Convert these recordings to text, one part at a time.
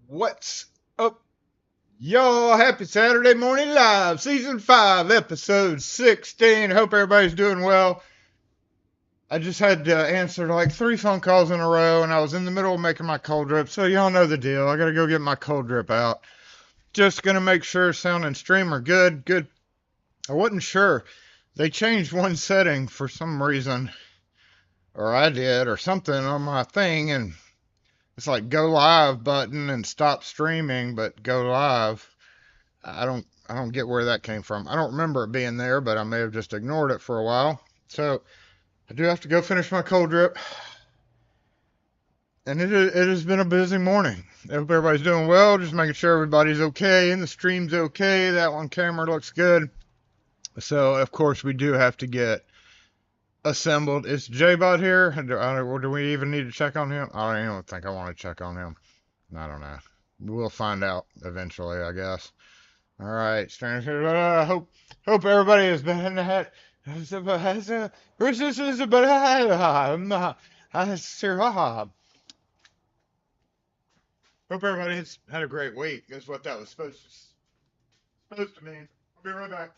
What's up, y'all? Happy Saturday Morning Live, Season 5, Episode 16. Hope everybody's doing well. I just had to answer like 3 phone calls in a row, and I was in the middle of making my cold drip, so y'all know the deal. I gotta go get my cold drip out. Just gonna make sure sound and stream are good. Good. I wasn't sure. They changed one setting for some reason, or I did, or something on my thing, and it's like go live button and stop streaming, but go live. I don't get where that came from. I don't remember it being there, but I may have just ignored it for a while. So I do have to go finish my cold drip. And it has been a busy morning. I hope everybody's doing well. Just making sure everybody's okay and the stream's okay. That one camera looks good. So of course we do have to get assembled. Is J-Bot here? Do we even need to check on him? I don't even think I want to check on him. I don't know. We'll find out eventually, I guess. All right, hope everybody has been had. Hope everybody has had a great week. Is what that was supposed to mean. I'll be right back.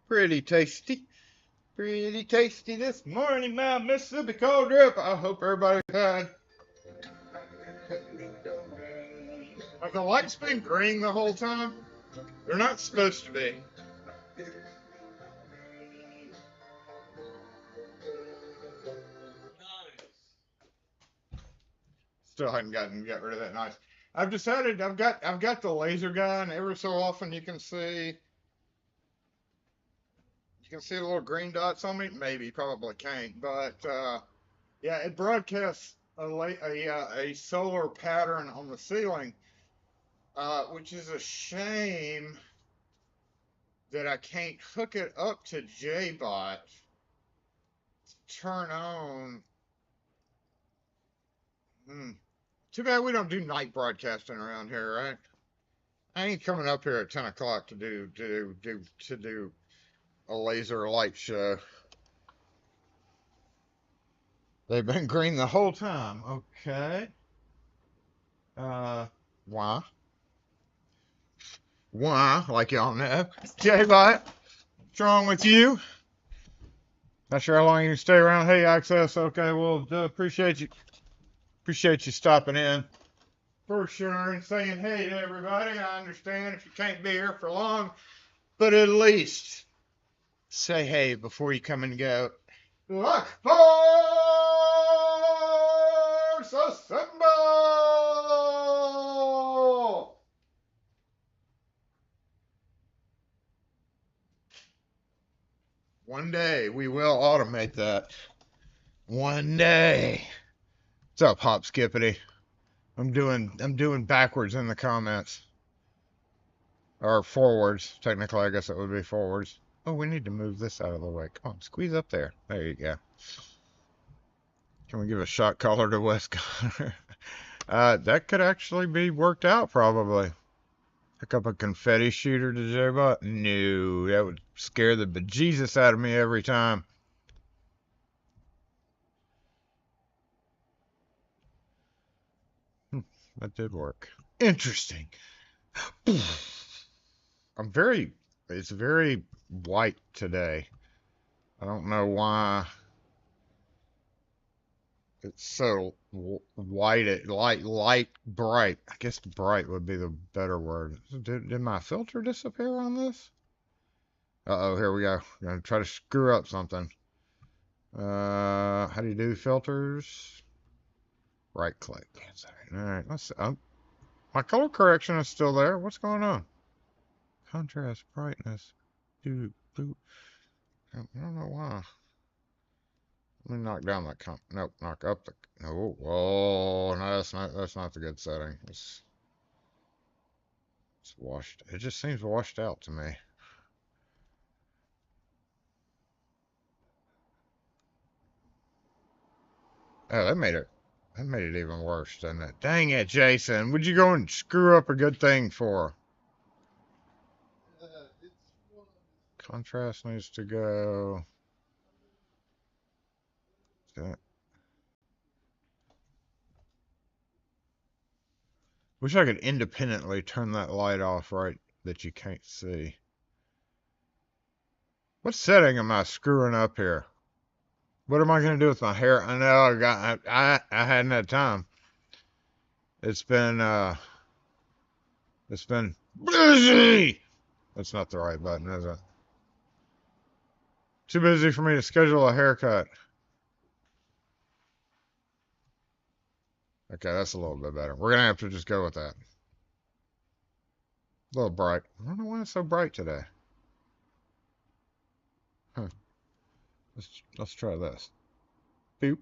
Pretty tasty. Pretty tasty this morning, my Mississippi cold drip. I hope everybody had. Have the lights been green the whole time? They're not supposed to be. Still hadn't got rid of that nice. I've decided I've got the laser gun. Every so often you can see the little green dots on me. Maybe probably can't, but yeah, it broadcasts a solar pattern on the ceiling, which is a shame that I can't hook it up to JBot to turn on. Too bad we don't do night broadcasting around here, right? I ain't coming up here at 10 o'clock to do a laser light show. They've been green the whole time. Okay. Why? Why? Like y'all know. J-Bot, what's wrong with you? Not sure how long you can stay around. Hey, Access. Okay, well, appreciate you stopping in for sure and saying hey to everybody. I understand if you can't be here for long, but at least say hey before you come and go. Lock force assemble! One day we will automate that. One day. What's up, Hop Skippity? I'm doing backwards in the comments. Or forwards. Technically, I guess it would be forwards. Oh, we need to move this out of the way. Come on, squeeze up there. There you go. Can we give a shot collar to Wes Connor? That could actually be worked out, probably. Hook up a confetti shooter to J-Bot? No, that would scare the bejesus out of me every time. That did work. Interesting. It's very white today. I don't know why it's so white, light, bright. I guess bright would be the better word. Did my filter disappear on this? Uh-oh, here we go. I'm gonna try to screw up something. How do you do filters? Right click. All right, let's. My color correction is still there. What's going on? Contrast, brightness. Boop, boop. I don't know why. Let me knock down that nope, knock up the no. Oh no, that's not the good setting. It's washed. It just seems washed out to me. Oh, that made it even worse, didn't it? Dang it, Jason. Would you go and screw up a good thing for? Contrast needs to go. That. Wish I could independently turn that light off right that you can't see. What setting am I screwing up here? What am I gonna do with my hair? I know I hadn't had time. It's been busy. That's not the right button, is it? Too busy for me to schedule a haircut. Okay, that's a little bit better. We're gonna have to just go with that. A little bright. I don't know why it's so bright today. Huh. Let's try this. Boop.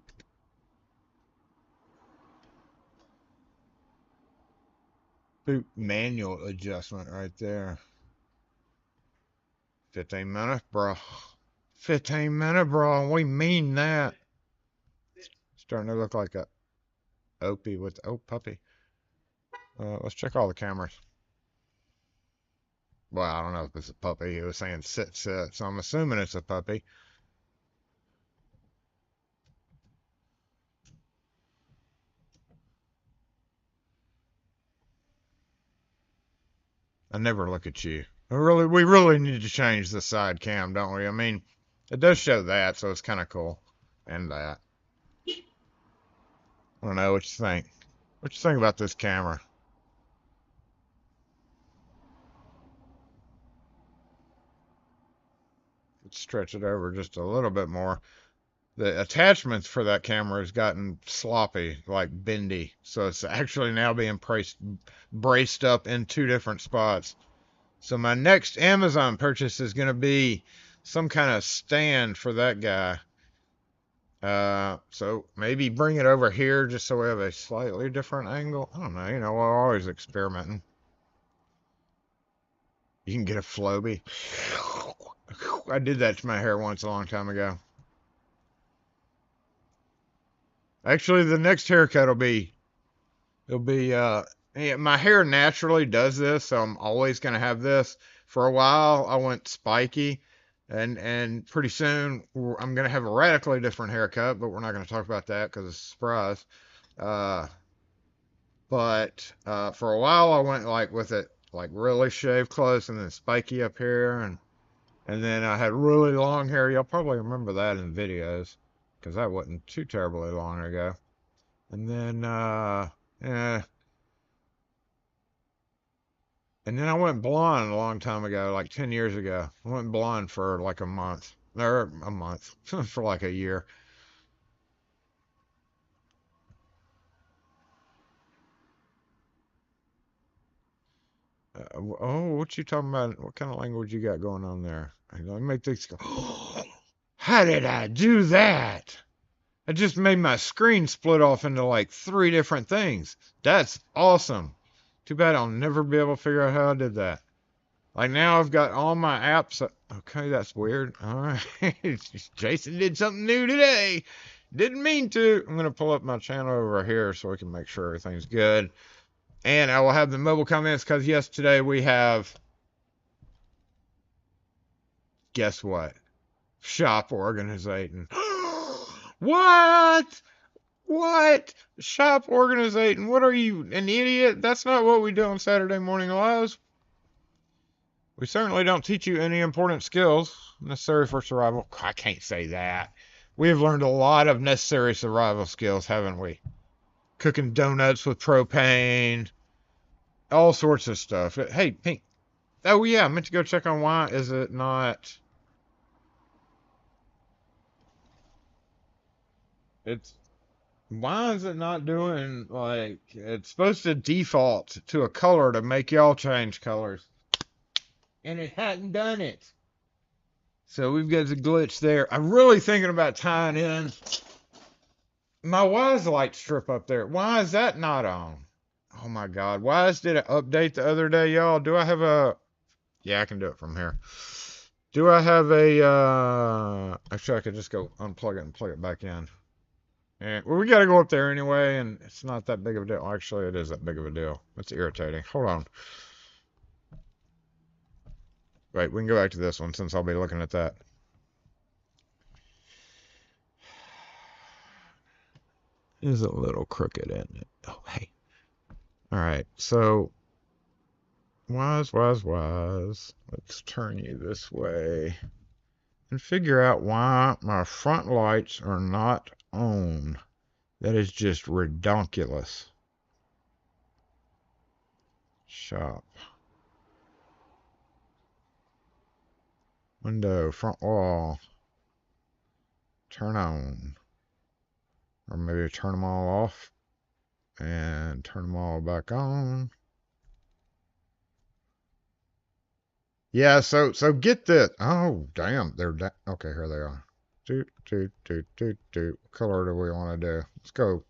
Boop. Manual adjustment right there. 15 minutes, bro. 15 minutes, bro. We mean that. Starting to look like a Opie with puppy. Let's check all the cameras. Well, I don't know if it's a puppy. He was saying sit, so I'm assuming it's a puppy. I never look at you. We really need to change the side cam, don't we? I mean, it does show that, so it's kind of cool. And that. I don't know what you think. What you think about this camera? Let's stretch it over just a little bit more. The attachments for that camera has gotten sloppy, like bendy. So it's actually now being braced up in two different spots. So my next Amazon purchase is going to be some kind of stand for that guy. So maybe bring it over here just so we have a slightly different angle. I don't know, we're always experimenting. You can get a Floby. I did that to my hair once a long time ago. Actually, the next haircut my hair naturally does this, so I'm always going to have this. For a while, I went spiky, and pretty soon I'm going to have a radically different haircut, but we're not going to talk about that because it's a surprise. But for a while, I went like with it like really shaved close and then spiky up here, and then I had really long hair. You'll probably remember that in videos because that wasn't too terribly long ago. And then yeah. And then I went blonde a long time ago, like 10 years ago. I went blonde for like a month. Or a month. For like a year. Oh, what you talking about? What kind of language you got going on there? Let me make these go. How did I do that? I just made my screen split off into like 3 different things. That's awesome. Too bad I'll never be able to figure out how I did that. Like now I've got all my apps. Okay, that's weird. All right. Jason did something new today. Didn't mean to. I'm going to pull up my channel over here so we can make sure everything's good. And I will have the mobile comments because, yes, today we have, guess what? Shop organizing. What? What? Shop organizing? What are you, an idiot? That's not what we do on Saturday Morning Lives. We certainly don't teach you any important skills necessary for survival. I can't say that. We have learned a lot of necessary survival skills, haven't we? Cooking donuts with propane, all sorts of stuff. Hey, Pink. Oh, yeah, I meant to go check on why is it not... Why is it not doing, like, it's supposed to default to a color to make y'all change colors. And it hadn't done it. So we've got the glitch there. I'm really thinking about tying in my Wise light strip up there. Why is that not on? Oh my God. Wise did an update the other day, y'all. Do I have a... Yeah, I can do it from here. Do I have a... Actually, I could just go unplug it and plug it back in. And, well, we got to go up there anyway, and it's not that big of a deal. Actually, it is that big of a deal. It's irritating. Hold on. Wait, we can go back to this one since I'll be looking at that. It is a little crooked, isn't it? Oh, hey. All right, so Wise. Let's turn you this way and figure out why my front lights are not on. That is just redonkulous. Shop. Window, front wall. Turn on. Or maybe turn them all off and turn them all back on. Yeah, so get this. Oh, damn, they're okay. Here they are. What color do we want to do? Let's go.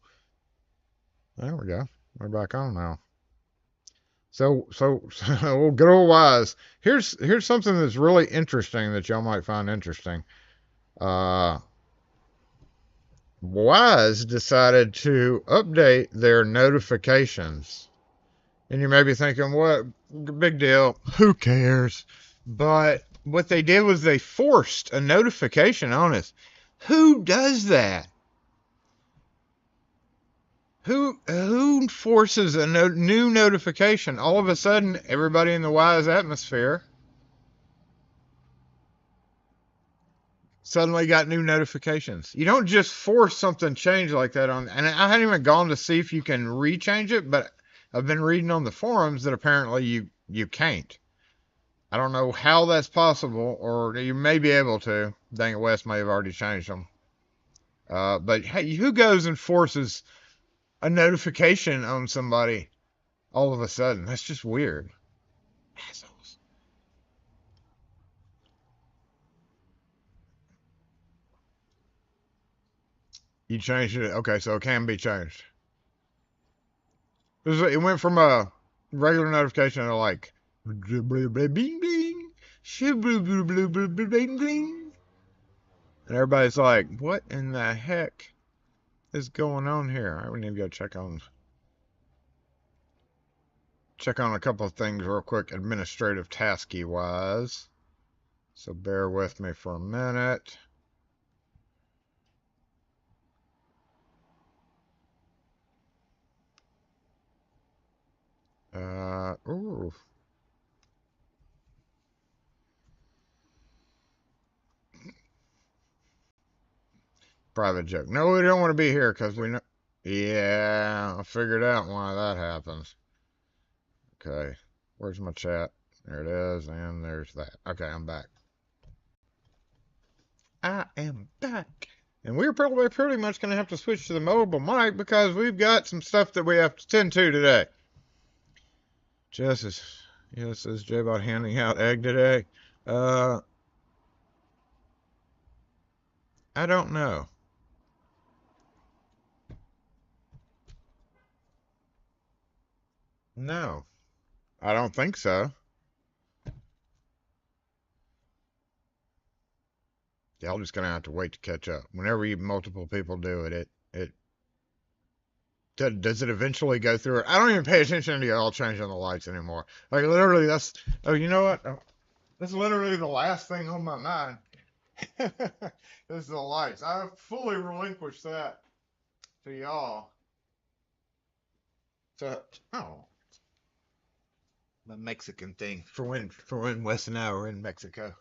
There we go. We're back on now. So good old Wise. Here's something that's really interesting that y'all might find interesting. Wise decided to update their notifications. And you may be thinking, what? Big deal. Who cares? But what they did was they forced a notification on us. Who does that? Who forces a new notification? All of a sudden, everybody in the Wise atmosphere suddenly got new notifications. You don't just force something change like that on. And I hadn't even gone to see if you can rechange it, but I've been reading on the forums that apparently you can't. I don't know how that's possible, or you may be able to. Dang it, West may have already changed them. But hey, who goes and forces a notification on somebody all of a sudden? That's just weird. Assholes. You changed it. Okay, so it can be changed. It went from a regular notification to like bling bling, bling bling, and everybody's like, "What in the heck is going on here?" All right, we need to go check on a couple of things real quick, administrative tasky wise. So bear with me for a minute. Ooh. Private joke. No, we don't want to be here because we know. Yeah, I figured out why that happens. Okay, where's my chat? There it is, and there's that. Okay, I'm back. I am back. And we're probably pretty much going to have to switch to the mobile mic because we've got some stuff that we have to tend to today. Jess is J-Bot handing out egg today. I don't know. No, I don't think so. Y'all just gonna have to wait to catch up. Whenever you multiple people do it, does it eventually go through it? I don't even pay attention to y'all changing the lights anymore. Like literally, that's oh, you know what? That's literally the last thing on my mind. Is the lights. I fully relinquished that to y'all. So, oh, the Mexican thing for when Wes and I were in Mexico.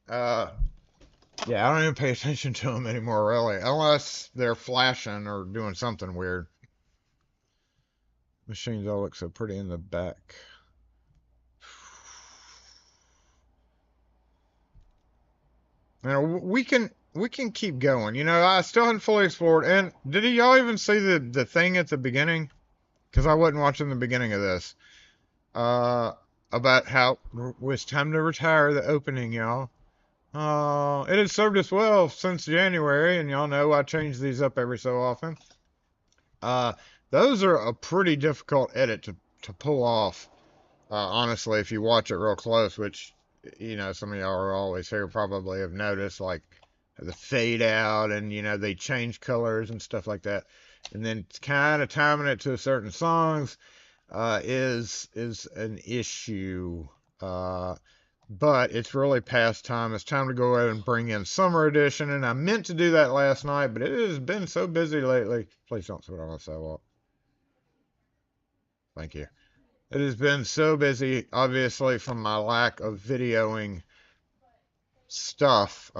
Uh, yeah, I don't even pay attention to them anymore, really, unless they're flashing or doing something weird. Machines all look so pretty in the back. You know, we can keep going. You know, I still hadn't fully explored. And did y'all even see the thing at the beginning? Because I wasn't watching the beginning of this. Uh, about how it was time to retire. The opening, y'all. It has served us well since January, and y'all know I change these up every so often. Uh, those are a pretty difficult edit to pull off. Honestly, if you watch it real close, which some of y'all are always here probably have noticed, like the fade out, and they change colors and stuff like that, and then kind of timing it to certain songs is an issue. Uh, but it's really past time. It's time to go ahead and bring in Summer Edition, and I meant to do that last night, but it has been so busy lately. Please don't say what I want to say. Well, thank you. It has been so busy, obviously, from my lack of videoing stuff.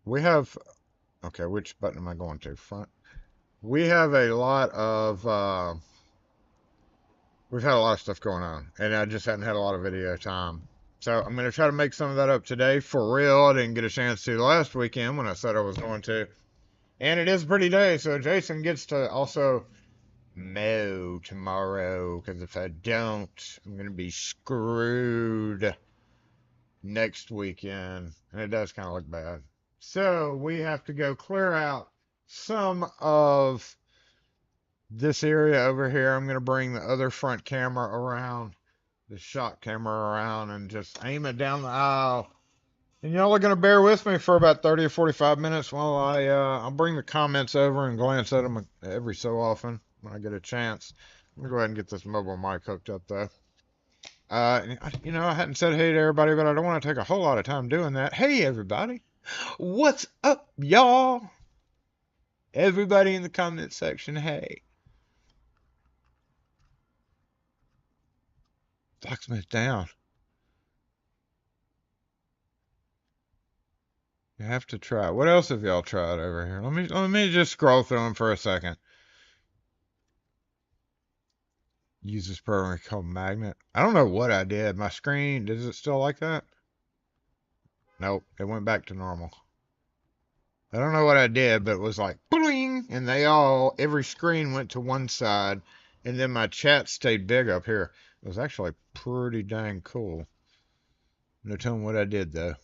We have, okay, which button am I going to? Front. We have a lot of, we've had a lot of stuff going on, and I just hadn't had a lot of video time. So I'm going to try to make some of that up today for real. I didn't get a chance to last weekend when I said I was going to. And it is a pretty day, so Jason gets to also mow tomorrow, because if I don't, I'm going to be screwed next weekend. And it does kind of look bad. So we have to go clear out some of this area over here. I'm going to bring the other front camera around, the shot camera around, and just aim it down the aisle. And y'all are going to bear with me for about 30 or 45 minutes while I'll bring the comments over and glance at them every so often when I get a chance. I'm going to go ahead and get this mobile mic hooked up, though. I hadn't said hey to everybody, but I don't want to take a whole lot of time doing that. Hey, everybody. What's up, y'all? Everybody in the comment section, hey. Locksmith down. You have to try. What else have y'all tried over here? Let me just scroll through them for a second. Use this program called Magnet. I don't know what I did. My screen, is it still like that? Nope, it went back to normal. I don't know what I did, but it was like boing, and every screen went to one side, and then my chat stayed big up here. It was actually pretty dang cool. No telling what I did though.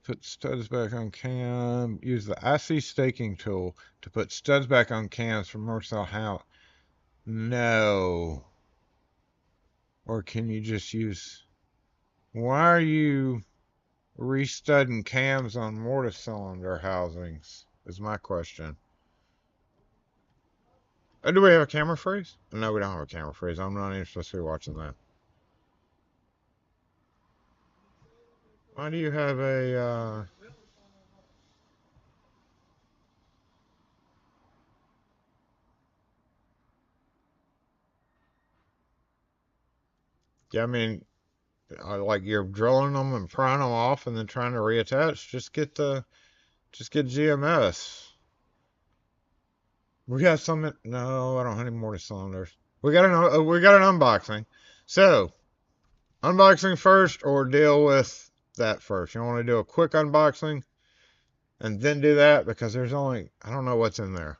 Put studs back on cam. Use the IC staking tool to put studs back on cams for more cell how. No. Or can you just use... Why are you restudding cams on mortar cylinder housings? Is my question. Oh, do we have a camera freeze? No, we don't have a camera freeze. I'm not even supposed to be watching that. Why do you have a... Yeah, I mean, like you're drilling them and prying them off and then trying to reattach. Just get GMS. We got some. No, I don't have any mortar cylinders. We got an unboxing. So, unboxing first or deal with that first? You want to do a quick unboxing and then do that because there's only, I don't know what's in there.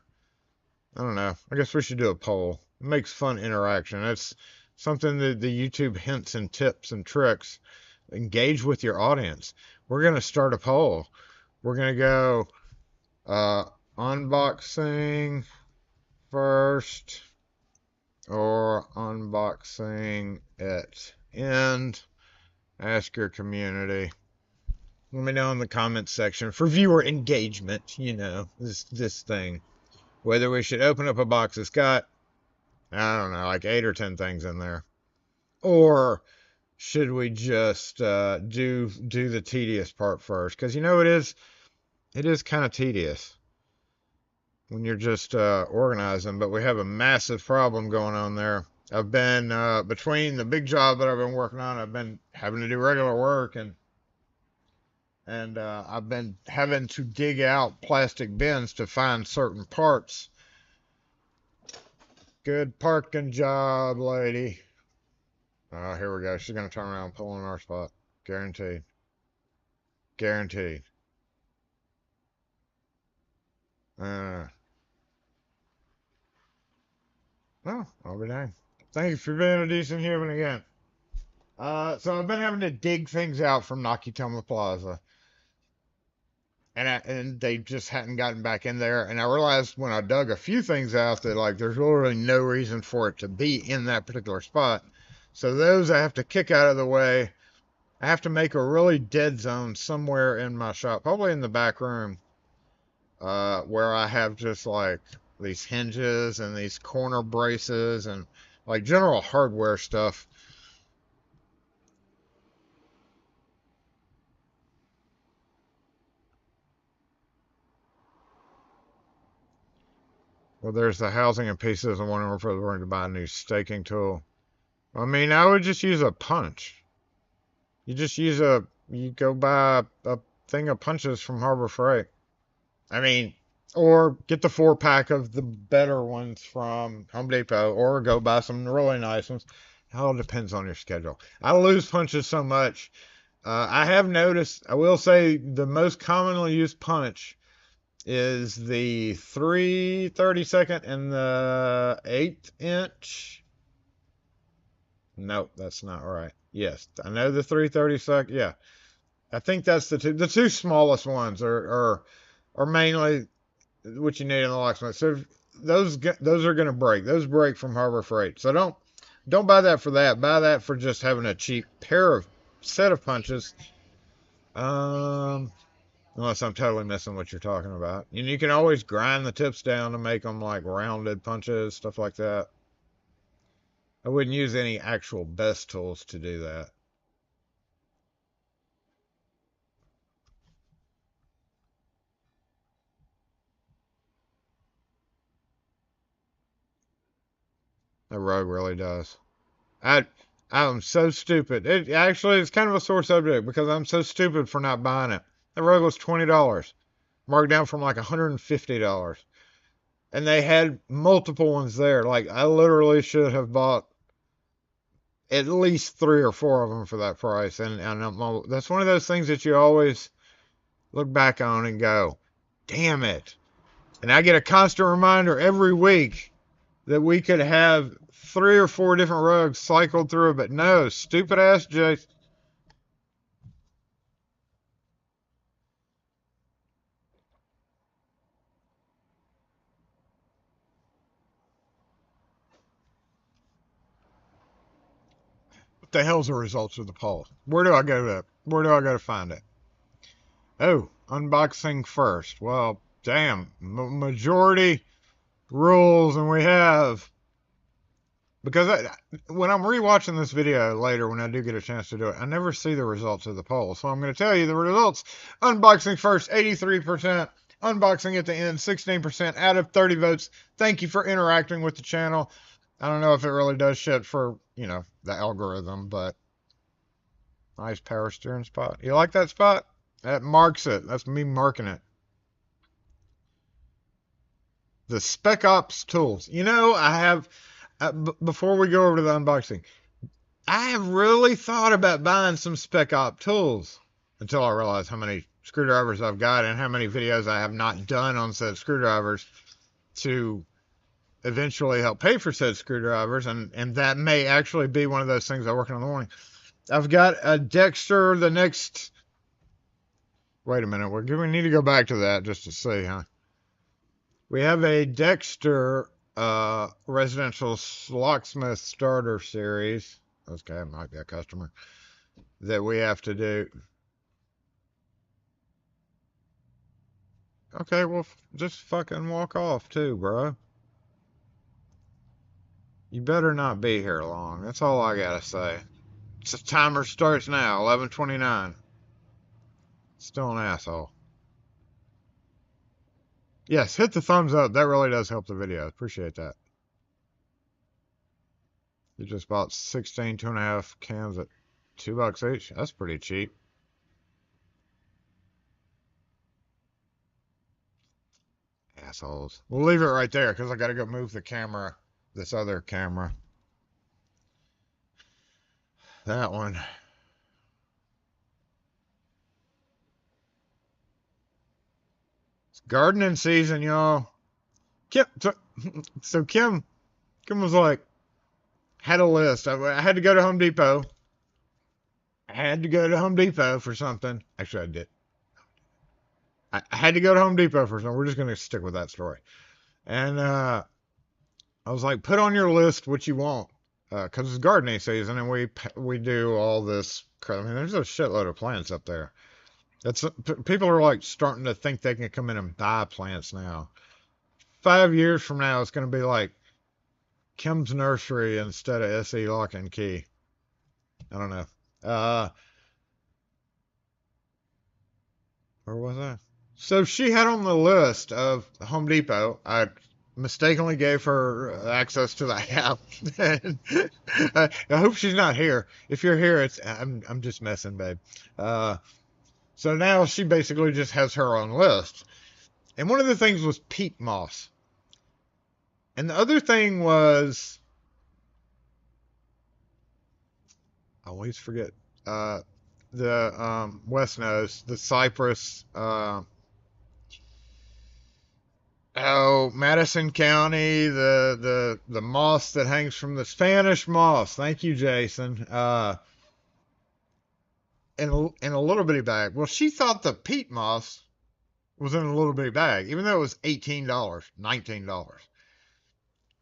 I don't know. I guess we should do a poll. It makes fun interaction. It's something that the YouTube hints and tips and tricks. Engage with your audience. We're going to start a poll. We're going to go unboxing first or unboxing at end. Ask your community. Let me know in the comments section for viewer engagement, you know, this thing. Whether we should open up a box that's got, I don't know, like 8 or 10 things in there. Or should we just do the tedious part first? Because, you know, it is kind of tedious when you're just organizing, but we have a massive problem going on there. I've been, between the big job that I've been working on, I've been having to do regular work, and I've been having to dig out plastic bins to find certain parts. Good parking job, lady. Here we go. She's going to turn around and pull in our spot. Guaranteed. Guaranteed. No, I'll be dang. Thank you for being a decent human again. So I've been having to dig things out from Nakatomi Plaza. And they just hadn't gotten back in there. And I realized when I dug a few things out that, like, there's really no reason for it to be in that particular spot. So those I have to kick out of the way. I have to make a really dead zone somewhere in my shop, probably in the back room, where I have just like these hinges and these corner braces and like general hardware stuff. Well, there's the housing and pieces. I'm wondering if we're going to buy a new staking tool. I mean, I would just use a punch. You go buy a thing of punches from Harbor Freight. I mean, or get the 4-pack of the better ones from Home Depot, or go buy some really nice ones. It all depends on your schedule. I lose punches so much. I have noticed, I will say, the most commonly used punch is the 3/32 and the 1/8". Nope, that's not right. Yes, I know the 3/32. Yeah, I think that's the two smallest ones are mainly what you need in the locksmith. So those are going to break. Those break from Harbor Freight. So don't buy that for that. Buy that for just having a cheap set of punches. Unless I'm totally missing what you're talking about. And you can always grind the tips down to make them like rounded punches, stuff like that. I wouldn't use any actual best tools to do that. The rogue really does. I I'm so stupid. It actually is kind of a sore subject because I'm so stupid for not buying it. The rug was $20, marked down from like $150, and they had multiple ones there. Like I literally should have bought at least 3 or 4 of them for that price. And that's one of those things that you always look back on and go, "Damn it!" And I get a constant reminder every week that we could have 3 or 4 different rugs cycled through, but no, stupid ass Jason. What the hell's the results of the poll? Where do I go to? Where do I go to find it? Oh, unboxing first. Well, damn, majority rules, and we have because when I'm rewatching this video later, when I do get a chance to do it, I never see the results of the poll. So I'm going to tell you the results. Unboxing first, 83%. Unboxing at the end, 16% out of 30 votes. Thank you for interacting with the channel. I don't know if it really does shit for, you know, the algorithm, but nice power steering spot. You like that spot? That marks it. That's me marking it. The Spec Ops tools. You know, I have, before we go over to the unboxing, I have really thought about buying some Spec Op tools until I realized how many screwdrivers I've got and how many videos I have not done on said screwdrivers to eventually help pay for said screwdrivers, and that may actually be one of those things I work on in the morning. I've got a Dexter the next. Wait a minute, we need to go back to that just to see, huh? We have a Dexter residential locksmith starter series. Okay, it might be a customer that we have to do. Okay, well, just fucking walk off too, bro. You better not be here long. That's all I gotta say. The timer starts now, 11:29. Still an asshole. Yes, hit the thumbs up. That really does help the video. Appreciate that. You just bought 16 2.5 cans at $2 each. That's pretty cheap. Assholes. We'll leave it right there because I got to go move the camera, this other camera. That one. It's gardening season, y'all. So Kim was like, had a list. I had to go to Home Depot. I had to go to Home Depot for something. Actually, I did. I had to go to Home Depot for something. We're just going to stick with that story. And I was like, put on your list what you want. Because it's gardening season and we do all this. I mean, there's a shitload of plants up there. People are like starting to think they can come in and buy plants now. 5 years from now, it's going to be like Kim's Nursery instead of SE Lock and Key. I don't know. Where was I? So she had on the list of Home Depot. I mistakenly gave her access to the app. I hope she's not here. If you're here, I'm just messing, babe. So now she basically just has her own list. And one of the things was peat moss. And the other thing was, I always forget, the West knows, the cypress, Madison County, the moss that hangs from the Spanish moss. Thank you, Jason. In a little bitty bag. Well, she thought the peat moss was in a little bitty bag, even though it was $18, $19.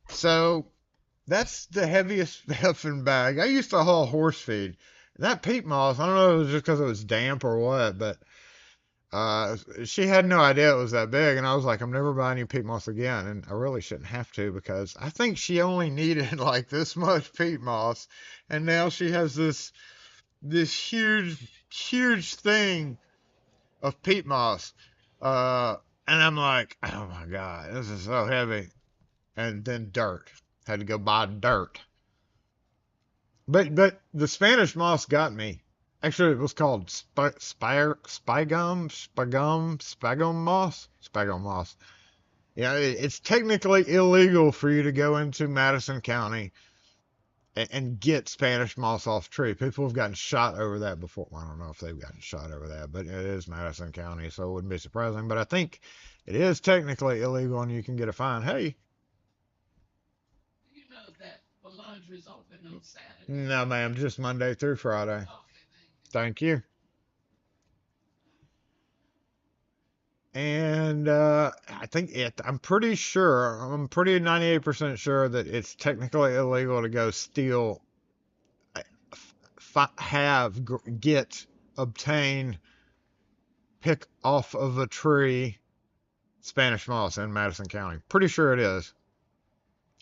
So that's the heaviest effing bag. I used to haul horse feed. That peat moss, I don't know if it was just because it was damp or what, but she had no idea it was that big, and I was like, I'm never buying you peat moss again, and I really shouldn't have to because I think she only needed like this much peat moss, and now she has this huge thing of peat moss, and I'm like, oh my god, this is so heavy, and then dirt. Had to go buy dirt. But the Spanish moss got me. Actually, it was called spagum moss. Spagum moss. Yeah, it's technically illegal for you to go into Madison County and get Spanish moss off tree. People have gotten shot over that before. Well, I don't know if they've gotten shot over that, but it is Madison County, so it wouldn't be surprising. But I think it is technically illegal, and you can get a fine. Hey. You know that the laundry's open on Saturday. No, ma'am, just Monday through Friday. Okay, Thank you. And I think I'm pretty 98% sure that it's technically illegal to go steal, obtain, pick off of a tree Spanish moss in Madison County. Pretty sure it is.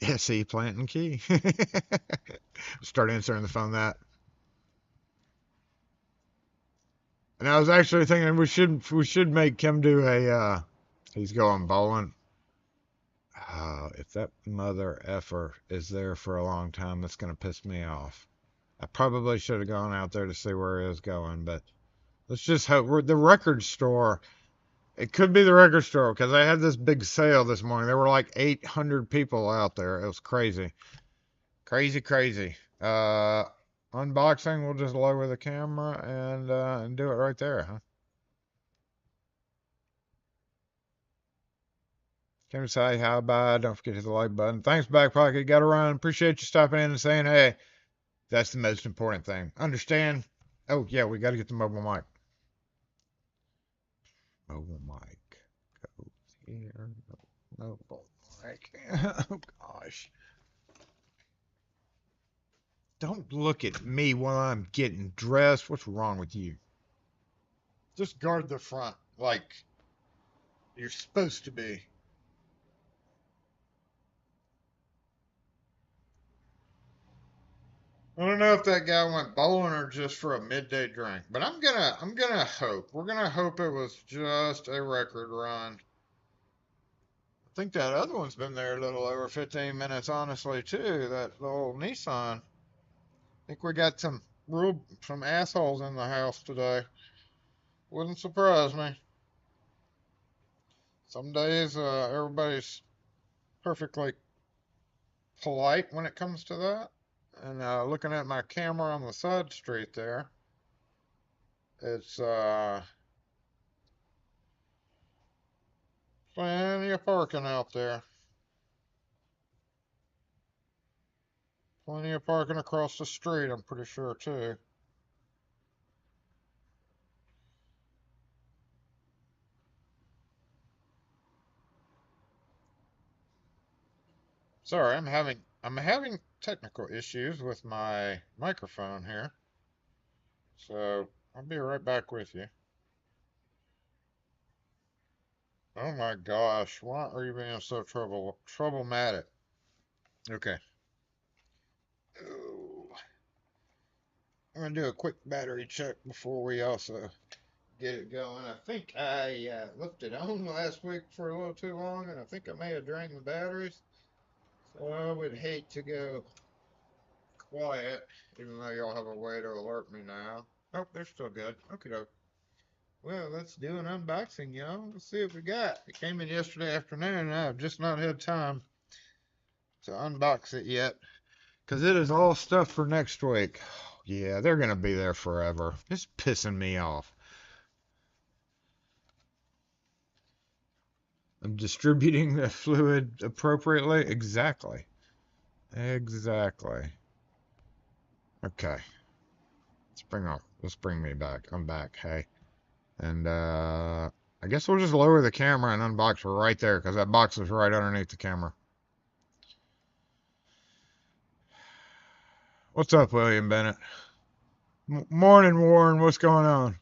SE Plant and Key. Start answering the phone that. And I was actually thinking we should make Kim do a he's going bowling. If that mother effer is there for a long time, that's gonna piss me off. I probably should have gone out there to see where he was going, but let's just hope the record store. It could be the record store because I had this big sale this morning. There were like 800 people out there. It was crazy. Crazy. Unboxing, we'll just lower the camera and do it right there, huh? Came to say hi, bye. Don't forget to hit the like button. Thanks, Back Pocket. Got to run. Appreciate you stopping in and saying hey. That's the most important thing. Understand? Oh, yeah, we got to get the mobile mic. Mobile mic. Go here. Mobile mic. Oh, gosh. Don't look at me while I'm getting dressed. What's wrong with you? Just guard the front like you're supposed to be. I don't know if that guy went bowling or just for a midday drink, but I'm gonna hope. We're gonna hope it was just a record run. I think that other one's been there a little over 15 minutes, honestly, too. That little Nissan. I think we got some assholes in the house today. Wouldn't surprise me. Some days everybody's perfectly polite when it comes to that. And looking at my camera on the side street there, it's plenty of parking out there. Plenty of parking across the street, I'm pretty sure, too. Sorry, I'm having technical issues with my microphone here. So I'll be right back with you. Oh my gosh, why are you being so troublematic? Okay. Oh, I'm gonna do a quick battery check before we also get it going. I think I left it on last week for a little too long, and I think I may have drained the batteries. So I would hate to go quiet, even though y'all have a way to alert me now. Oh, they're still good. Okay, doke. Well, let's do an unboxing, y'all. Let's see what we got. It came in yesterday afternoon, and I've just not had time to unbox it yet. Because it is all stuff for next week. Yeah, they're going to be there forever. It's pissing me off. I'm distributing the fluid appropriately. Exactly. Exactly. Okay. Let's bring me back. I'm back. Hey. And I guess we'll just lower the camera and unbox right there because that box is right underneath the camera. What's up, William Bennett? Morning, Warren. What's going on?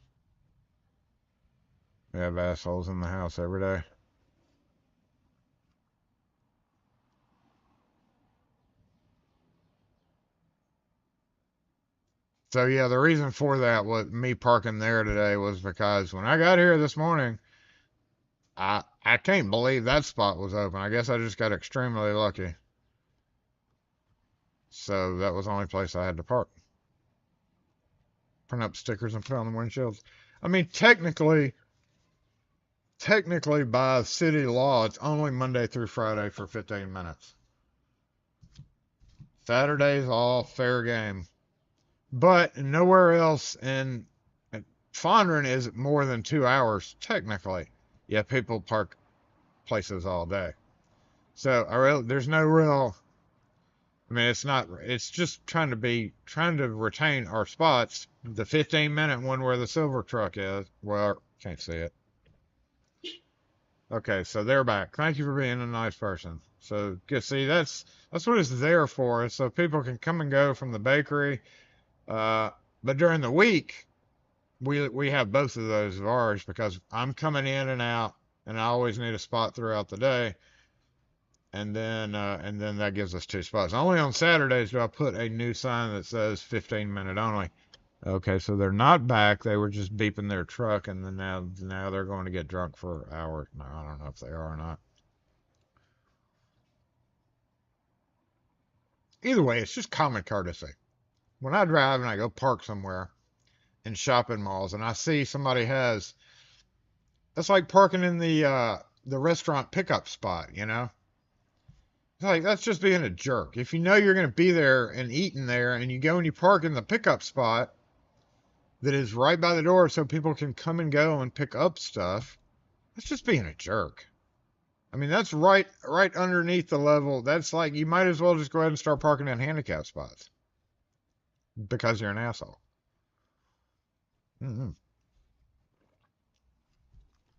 We have assholes in the house every day. So yeah, the reason for that was me parking there today was because when I got here this morning, I can't believe that spot was open. I guess I just got extremely lucky. So that was the only place I had to park. Print up stickers and put on the windshields. I mean, technically by city law, it's only Monday through Friday for 15 minutes. Saturday's all fair game. But nowhere else in Fondren is more than 2 hours, technically. Yeah, people park places all day. So there's no real. I mean, it's just trying to retain our spots. The 15-minute one where the silver truck is. Well, can't see it. Okay, so they're back. Thank you for being a nice person. So, see, that's what it's there for, so people can come and go from the bakery. But during the week, we have both of those of ours because I'm coming in and out, and I always need a spot throughout the day. And then that gives us two spots. Only on Saturdays do I put a new sign that says 15-minute only. Okay, so they're not back. They were just beeping their truck, and then now they're going to get drunk for hours. No, I don't know if they are or not. Either way, it's just common courtesy. When I drive and I go park somewhere in shopping malls, and I see somebody has, that's like parking in the restaurant pickup spot, you know. It's like that's just being a jerk. If you know you're going to be there and eating there, and you go and you park in the pickup spot that is right by the door so people can come and go and pick up stuff, that's just being a jerk. I mean, that's right underneath the level. That's like, you might as well just go ahead and start parking in handicap spots because you're an asshole. Mm-hmm.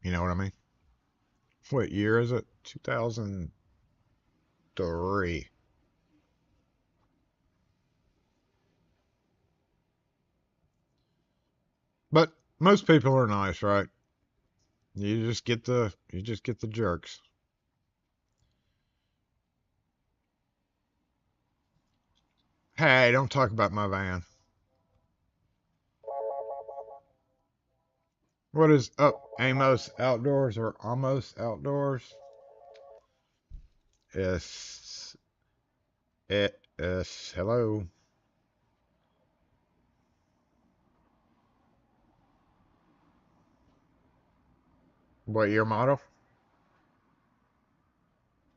You know what I mean? What year is it? 2003. But most people are nice, right? You just get the jerks. Hey, don't talk about my van. What is up, Amos Outdoors or Almost Outdoors? Yes. Yes. Hello. What your model?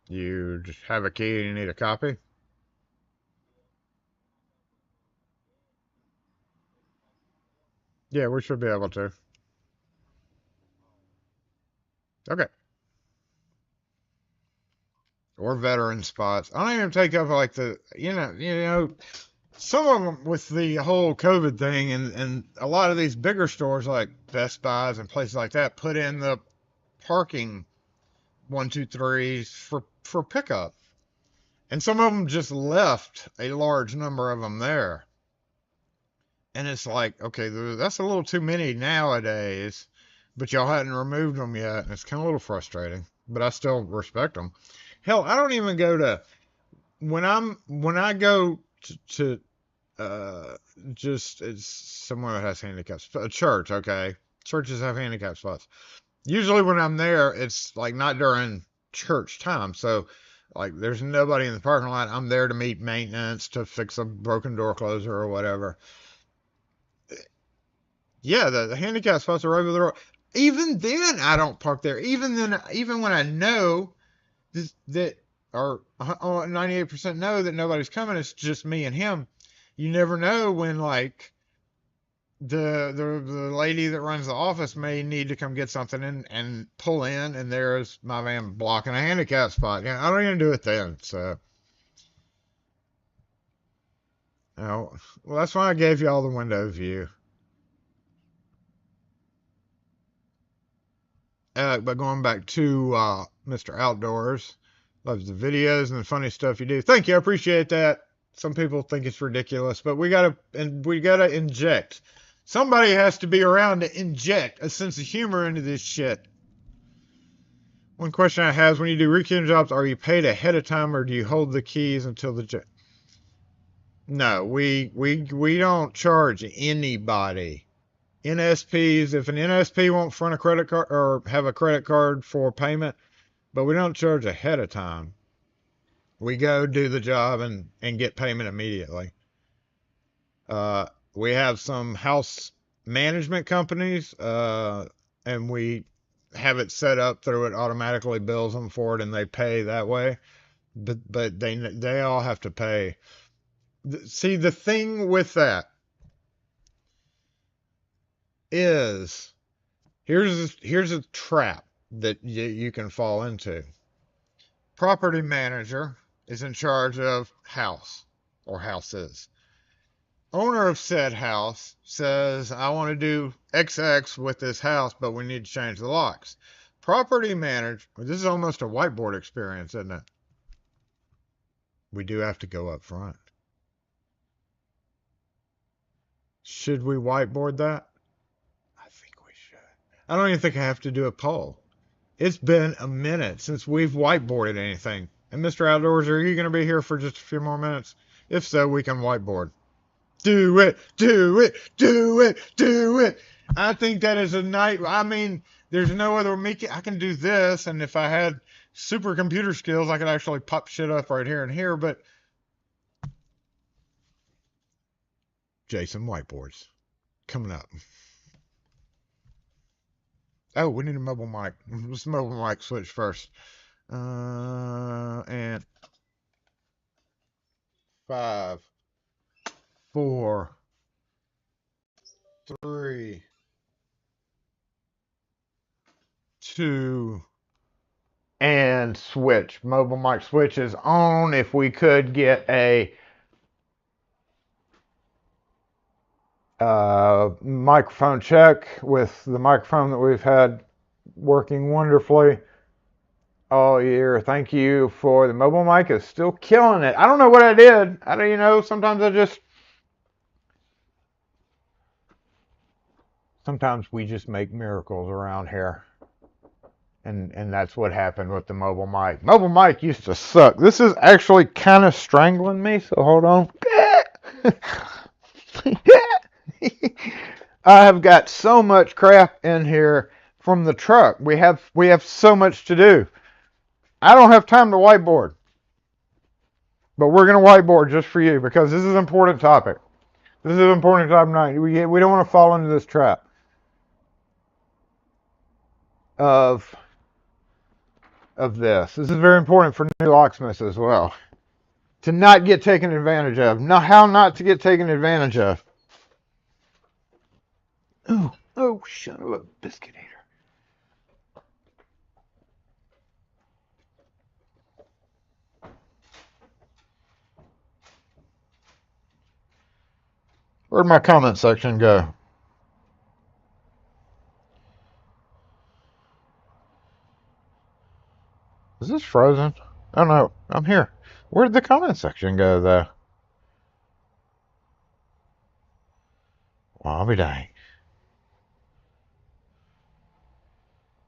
You just have a key and you need a copy? Yeah, we should be able to. Okay. Or veteran spots. I don't even take up like some of them with the whole COVID thing, and a lot of these bigger stores like Best Buys and places like that put in the parking 1, 2, 3s for pickup, and some of them just left a large number of them there, and it's like, okay, that's a little too many nowadays, but y'all hadn't removed them yet, and it's kind of a little frustrating, but I still respect them. Hell, I don't even go to when I go to uh, just it's somewhere that has handicap a church. Okay, churches have handicap spots. Usually when I'm there, it's like not during church time, so like there's nobody in the parking lot. I'm there to meet maintenance, to fix a broken door closer or whatever. Yeah, the handicap spots are over the road. Even then, I don't park there. Even then, even when I know that or 98% know that nobody's coming, it's just me and him. You never know when like the lady that runs the office may need to come get something and pull in, and there's my van blocking a handicap spot. Yeah, I don't even do it then. So, you know, well, that's why I gave you all the window view. But going back to Mr. Outdoors, loves the videos and the funny stuff you do. Thank you, I appreciate that. Some people think it's ridiculous, but we gotta inject. Somebody has to be around to inject a sense of humor into this shit. One question I have is, when you do weekend jobs, are you paid ahead of time or do you hold the keys until the job? No, we don't charge anybody. NSPs, if an NSP won't front a credit card or have a credit card for payment, but we don't charge ahead of time. We go do the job and get payment immediately. Uh, we have some house management companies, and we have it set up through it automatically bills them for it, and they pay that way. But they all have to pay. See, the thing with that is, here's a trap that you can fall into. Property manager is in charge of house or houses. Owner of said house says, I want to do XX with this house, but we need to change the locks. Property manager, this is almost a whiteboard experience, isn't it? We do have to go up front. Should we whiteboard that? I think we should. I don't even think I have to do a poll. It's been a minute since we've whiteboarded anything. And Mr. Outdoors, are you going to be here for just a few more minutes? If so, we can whiteboard. Do it, do it, do it, do it. I think that is a night. I mean, there's no other make. I can do this, and if I had supercomputer skills, I could actually pop shit up right here and here. But Jason whiteboards coming up. Oh, we need a mobile mic. Let's mobile mic switch first. And 5, 4, 3, 2, and switch. Mobile mic switch is on. If we could get a microphone check with the microphone that we've had working wonderfully all year. Thank you for the mobile mic. Is still killing it. I don't know what I did. I don't, sometimes we just make miracles around here. And that's what happened with the mobile mic. Mobile mic used to suck. This is actually kind of strangling me, so hold on. I have got so much crap in here from the truck. We have so much to do. I don't have time to whiteboard. But we're going to whiteboard just for you because this is an important topic. This is an important topic. We don't want to fall into this trap of this. This is very important for new locksmiths as well. To not get taken advantage of. How not to get taken advantage of. Oh, son of a biscuit eater. Where'd my comment section go? Is this frozen? Oh no, I'm here. Where'd the comment section go though? Well, I'll be dang.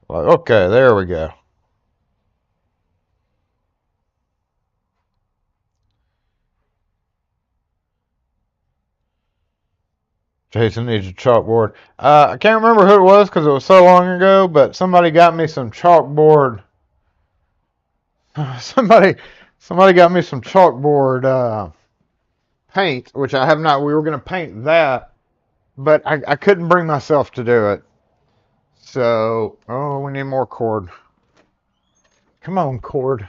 Well, okay, there we go. Jason needs a chalkboard. I can't remember who it was because it was so long ago, but somebody got me some chalkboard. Somebody got me some chalkboard paint, which I have not. We were going to paint that, but I couldn't bring myself to do it. So, we need more cord. Come on, cord.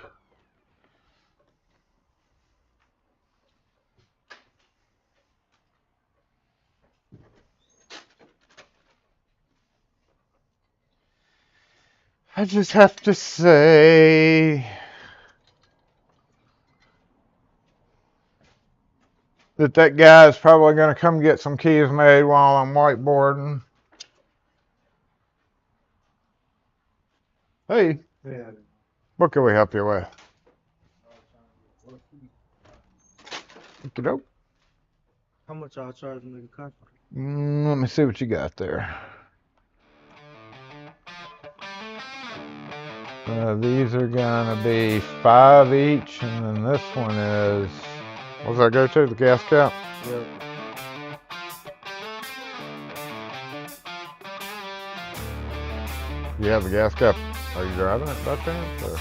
I just have to say that guy is probably going to come get some keys made while I'm whiteboarding. Hey, what can we help you with? Okey-doke. How much I'll charge them to cut? Let me see what you got there. These are gonna be 5 each, and then this one is, what does that go to? The gas cap? Yeah. You have the gas cap. Are you driving it by chance? Or? No.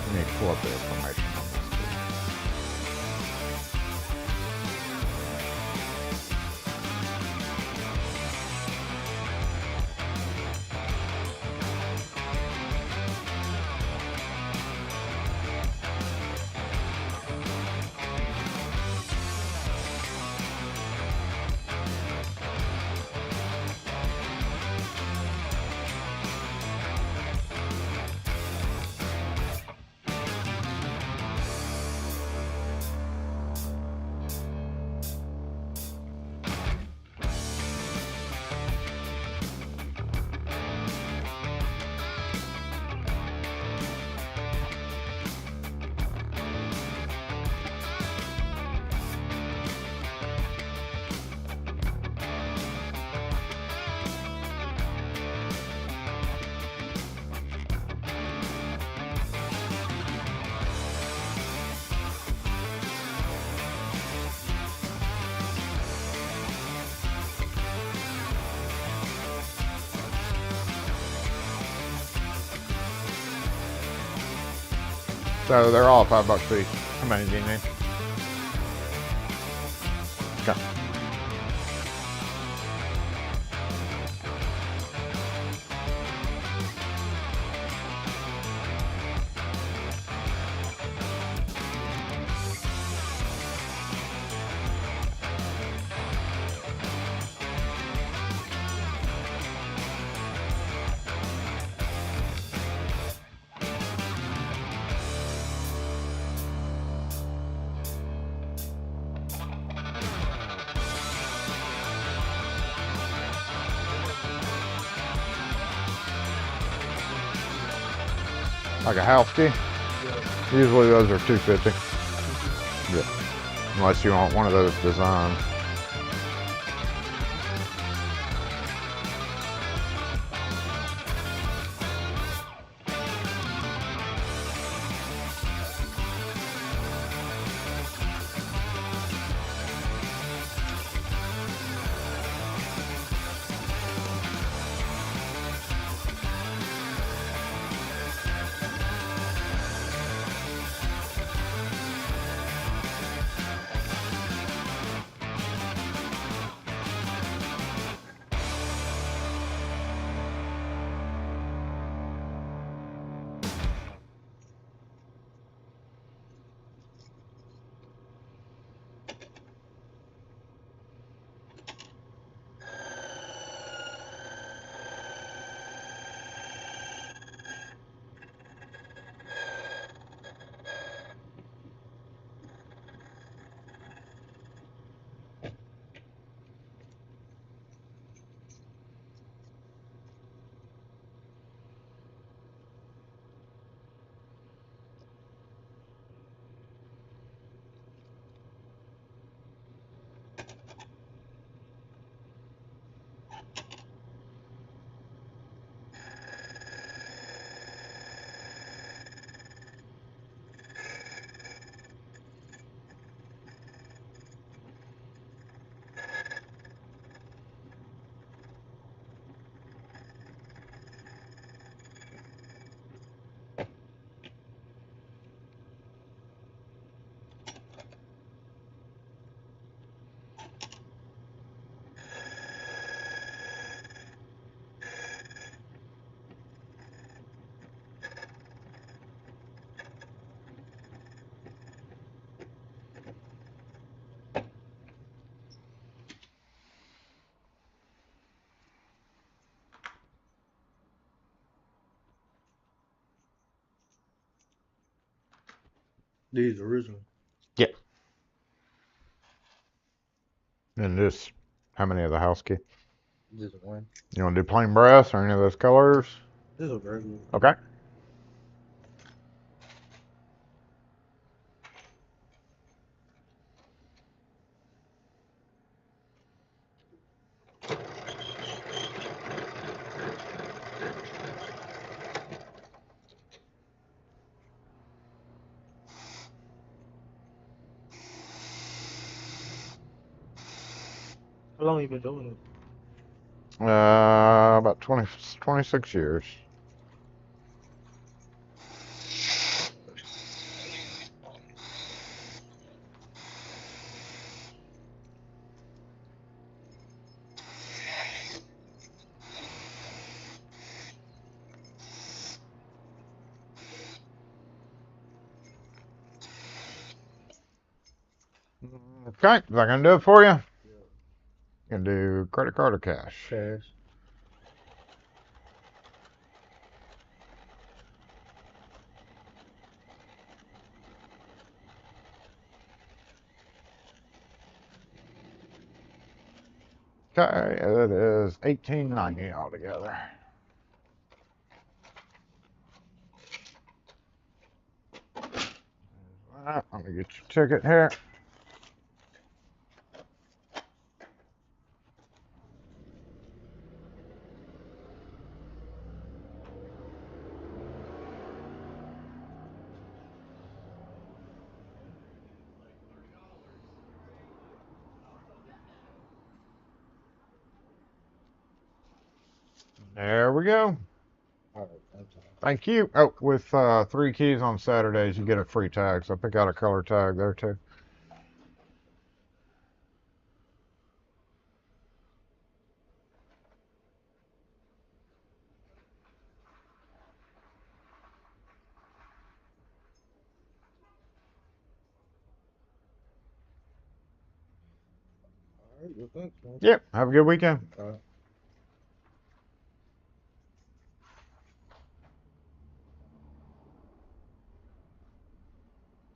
I need to pull up the information on this too. So they're all $5 each. How many do you need? Okay. Like a house key? Yeah. Usually those are $250. Yeah. Unless you want one of those designs. These original. Yeah. And this, how many of the house key? This one. You want to do plain brass or any of those colors? This is regular. Okay. How long you been doing it? About 20, 26 years. Okay, is that gonna do it for you? Yeah. You can do credit card or cash. Cash. Okay, it is $18.90 altogether. Let me get your ticket here. There we go. All right. That's all. Thank you. Oh, with 3 keys on Saturdays, you get a free tag. So pick out a color tag there too. All right. Well, thanks, man. Yep. Have a good weekend. All right.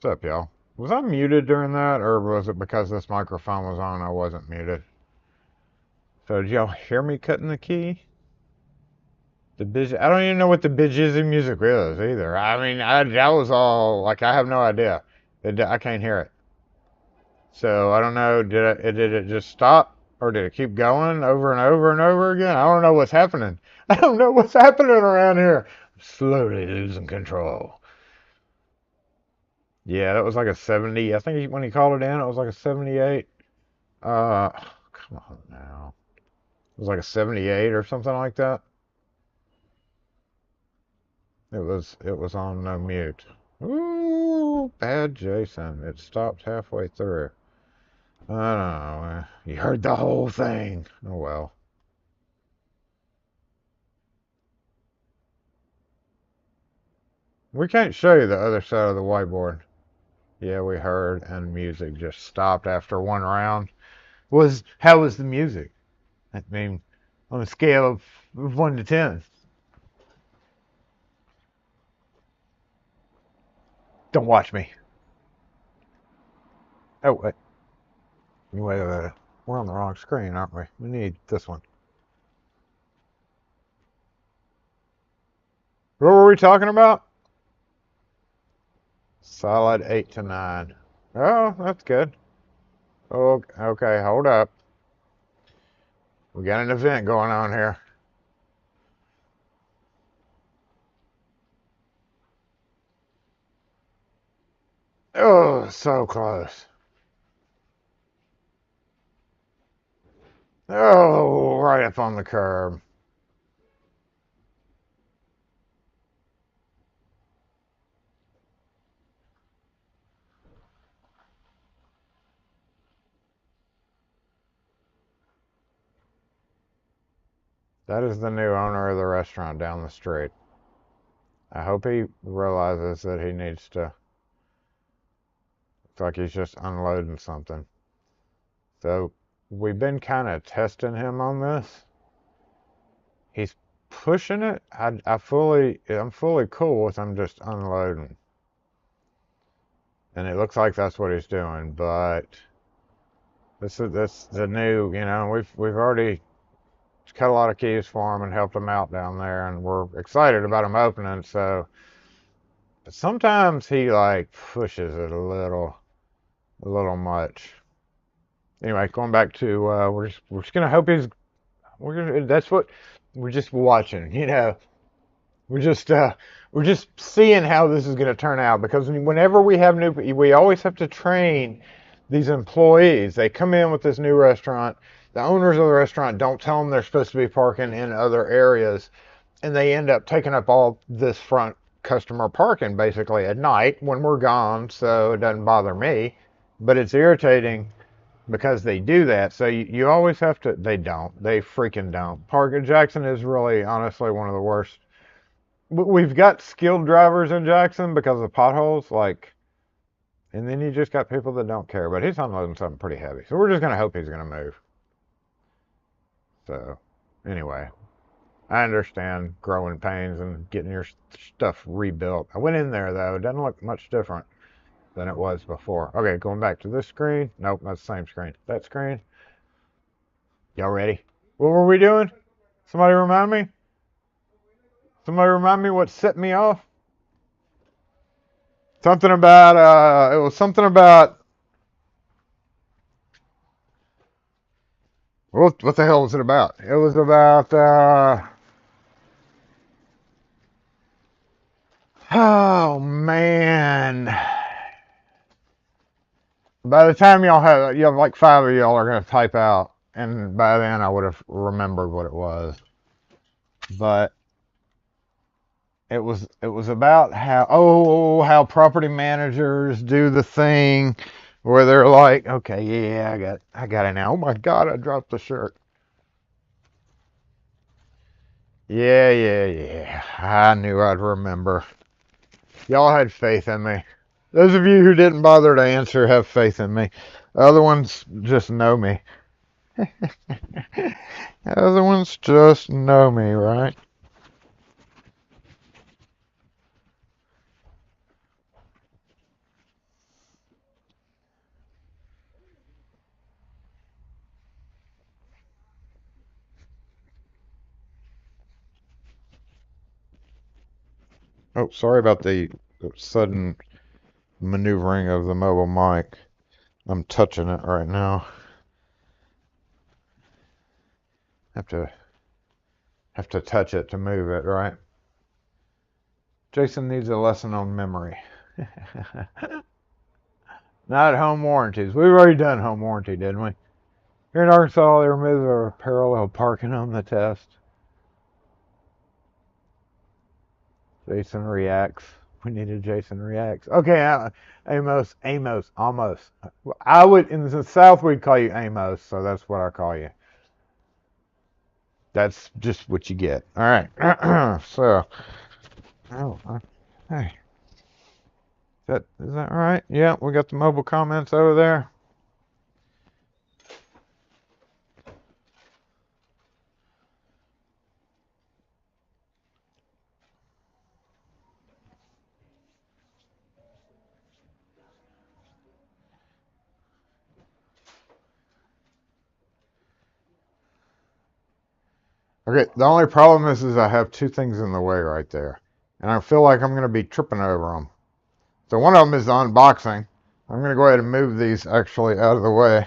What's up, y'all? Was I muted during that, or was it because this microphone was on I wasn't muted? So did y'all hear me cutting the key? I don't even know what the bitchism music is either. I mean, that was all like I have no idea. I can't hear it. So I don't know. Did it just stop or did it keep going over and over and over again? I don't know what's happening. I don't know what's happening around here. I'm slowly losing control. Yeah, that was like a 70. I think when he called it in, it was like a 78. Uh, come on now. It was like a 78 or something like that. It was on no mute. Ooh, bad Jason. It stopped halfway through. I don't know. You heard the whole thing. Oh well. We can't show you the other side of the whiteboard. Yeah, we heard, and music just stopped after one round. How was the music? I mean, on a scale of 1 to 10. Don't watch me. Oh wait, wait. We're on the wrong screen, aren't we? We need this one. What were we talking about? Solid 8 to 9. Oh, that's good. Oh, okay, hold up. We got an event going on here. Oh, so close. Oh, right up on the curb. That is the new owner of the restaurant down the street. I hope he realizes that he needs to. It's like he's just unloading something. So we've been kind of testing him on this. He's pushing it. I'm fully cool with him just unloading. And it looks like that's what he's doing, but this the new, we've already cut a lot of keys for him and helped him out down there, and we're excited about him opening. So, but sometimes he like pushes it a little much. Anyway, going back to we're just gonna hope he's we're gonna that's what we're just watching. We're just we're just seeing how this is gonna turn out because whenever we always have to train these employees. They come in with this new restaurant. The owners of the restaurant don't tell them they're supposed to be parking in other areas, and they end up taking up all this front customer parking basically at night when we're gone. So it doesn't bother me, but it's irritating because they do that. So you always have to. They don't. They freaking don't. Park at Jackson is really, honestly, one of the worst. We've got skilled drivers in Jackson because of potholes, like, and then you just got people that don't care. But he's unloading something pretty heavy, so we're just gonna hope he's gonna move. So, anyway, I understand growing pains and getting your stuff rebuilt. I went in there though; it doesn't look much different than it was before. Okay, going back to this screen. Nope, that's the same screen. That screen. Y'all ready? What were we doing? Somebody remind me? Somebody remind me what set me off? Something about, it was something about, what the hell was it about? It was about, oh man. By the time you have like five of y'all are going to type out, and by then I would have remembered what it was. But it was about how property managers do the thing where they're like, okay, yeah, I got it now. Oh my God, I dropped the shirt. Yeah, yeah, yeah. I knew I'd remember. Y'all had faith in me. Those of you who didn't bother to answer have faith in me. Other ones just know me. Other ones just know me, right? Oh, sorry about the sudden maneuvering of the mobile mic. I'm touching it right now. Have to touch it to move it, right? Jason needs a lesson on memory. Not home warranties. We've already done home warranty, didn't we? Here in Arkansas, they removed our parallel parking on the test. Jason reacts. We needed Jason reacts. Okay, Amos, almost. I would, in the South, we'd call you Amos, so that's what I call you. That's just what you get. All right. So, hey, is that all right? Yeah, we got the mobile comments over there. Okay, the only problem is I have two things in the way right there. And I feel like I'm going to be tripping over them. So one of them is the unboxing. I'm going to go ahead and move these actually out of the way.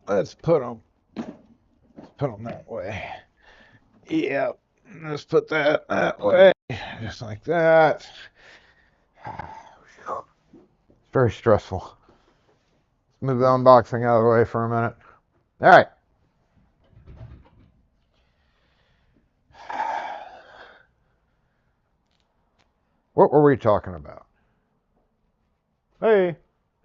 Let's put them that way. Yep, let's put that way. Just like that. It's very stressful. Let's move the unboxing out of the way for a minute. All right. What were we talking about? Hey.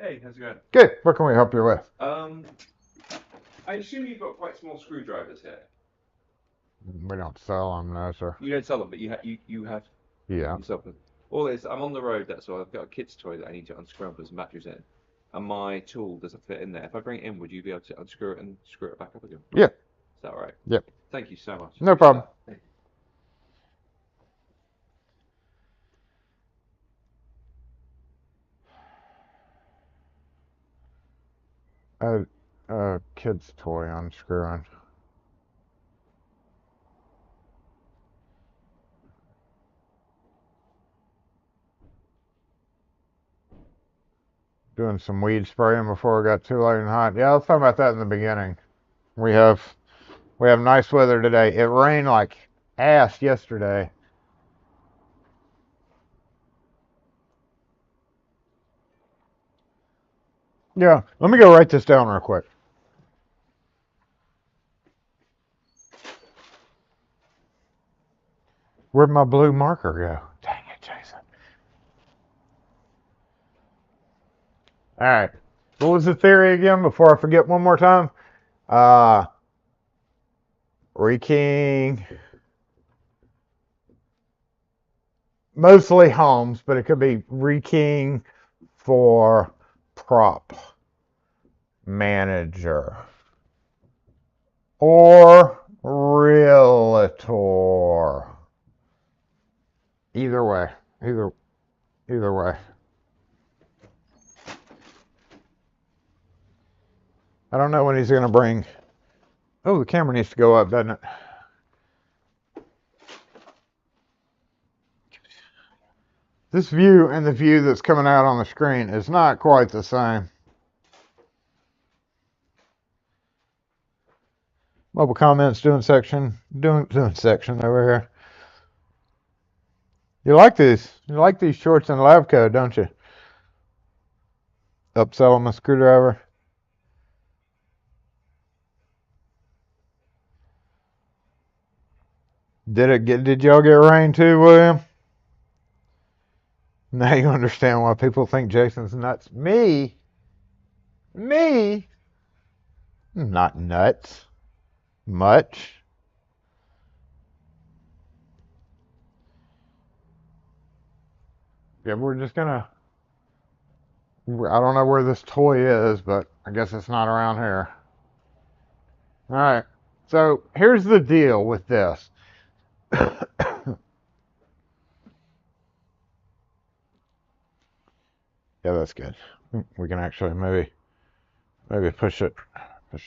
Hey, how's it going? Good. What can we help you with? I assume you've got quite small screwdrivers here. We don't sell them, no, sir. You don't sell them, but you have Yeah. yourself. All this, I'm on the road, that's all. I've got a kid's toy that I need to unscrew and put some batteries in. And my tool doesn't fit in there. If I bring it in, would you be able to unscrew it and screw it back up again? Yeah. Is that all right? Yep. Thank you so much. No problem. A kid's toy unscrewing. Doing some weed spraying before it got too late and hot. Yeah, let's talk about that in the beginning. We have nice weather today. It rained like ass yesterday. Yeah, let me go write this down real quick. Where'd my blue marker go? Dang it, Jason. All right. What was the theory again before I forget one more time? Rekeying. Mostly homes, but it could be rekeying for prop manager or realtor. Either way. Either way. I don't know when he's going to bring... Oh, the camera needs to go up, doesn't it? This view and the view that's coming out on the screen is not quite the same. Mobile comments doing section over here. You like these? You like these shorts in lab coat, don't you? Upsell them a screwdriver. Did y'all get rain too, William? Now you understand why people think Jason's nuts. Me? I'm not nuts. Much. Yeah, we're just gonna... I don't know where this toy is, but I guess it's not around here. Alright, so here's the deal with this. Yeah, that's good. We can actually maybe push it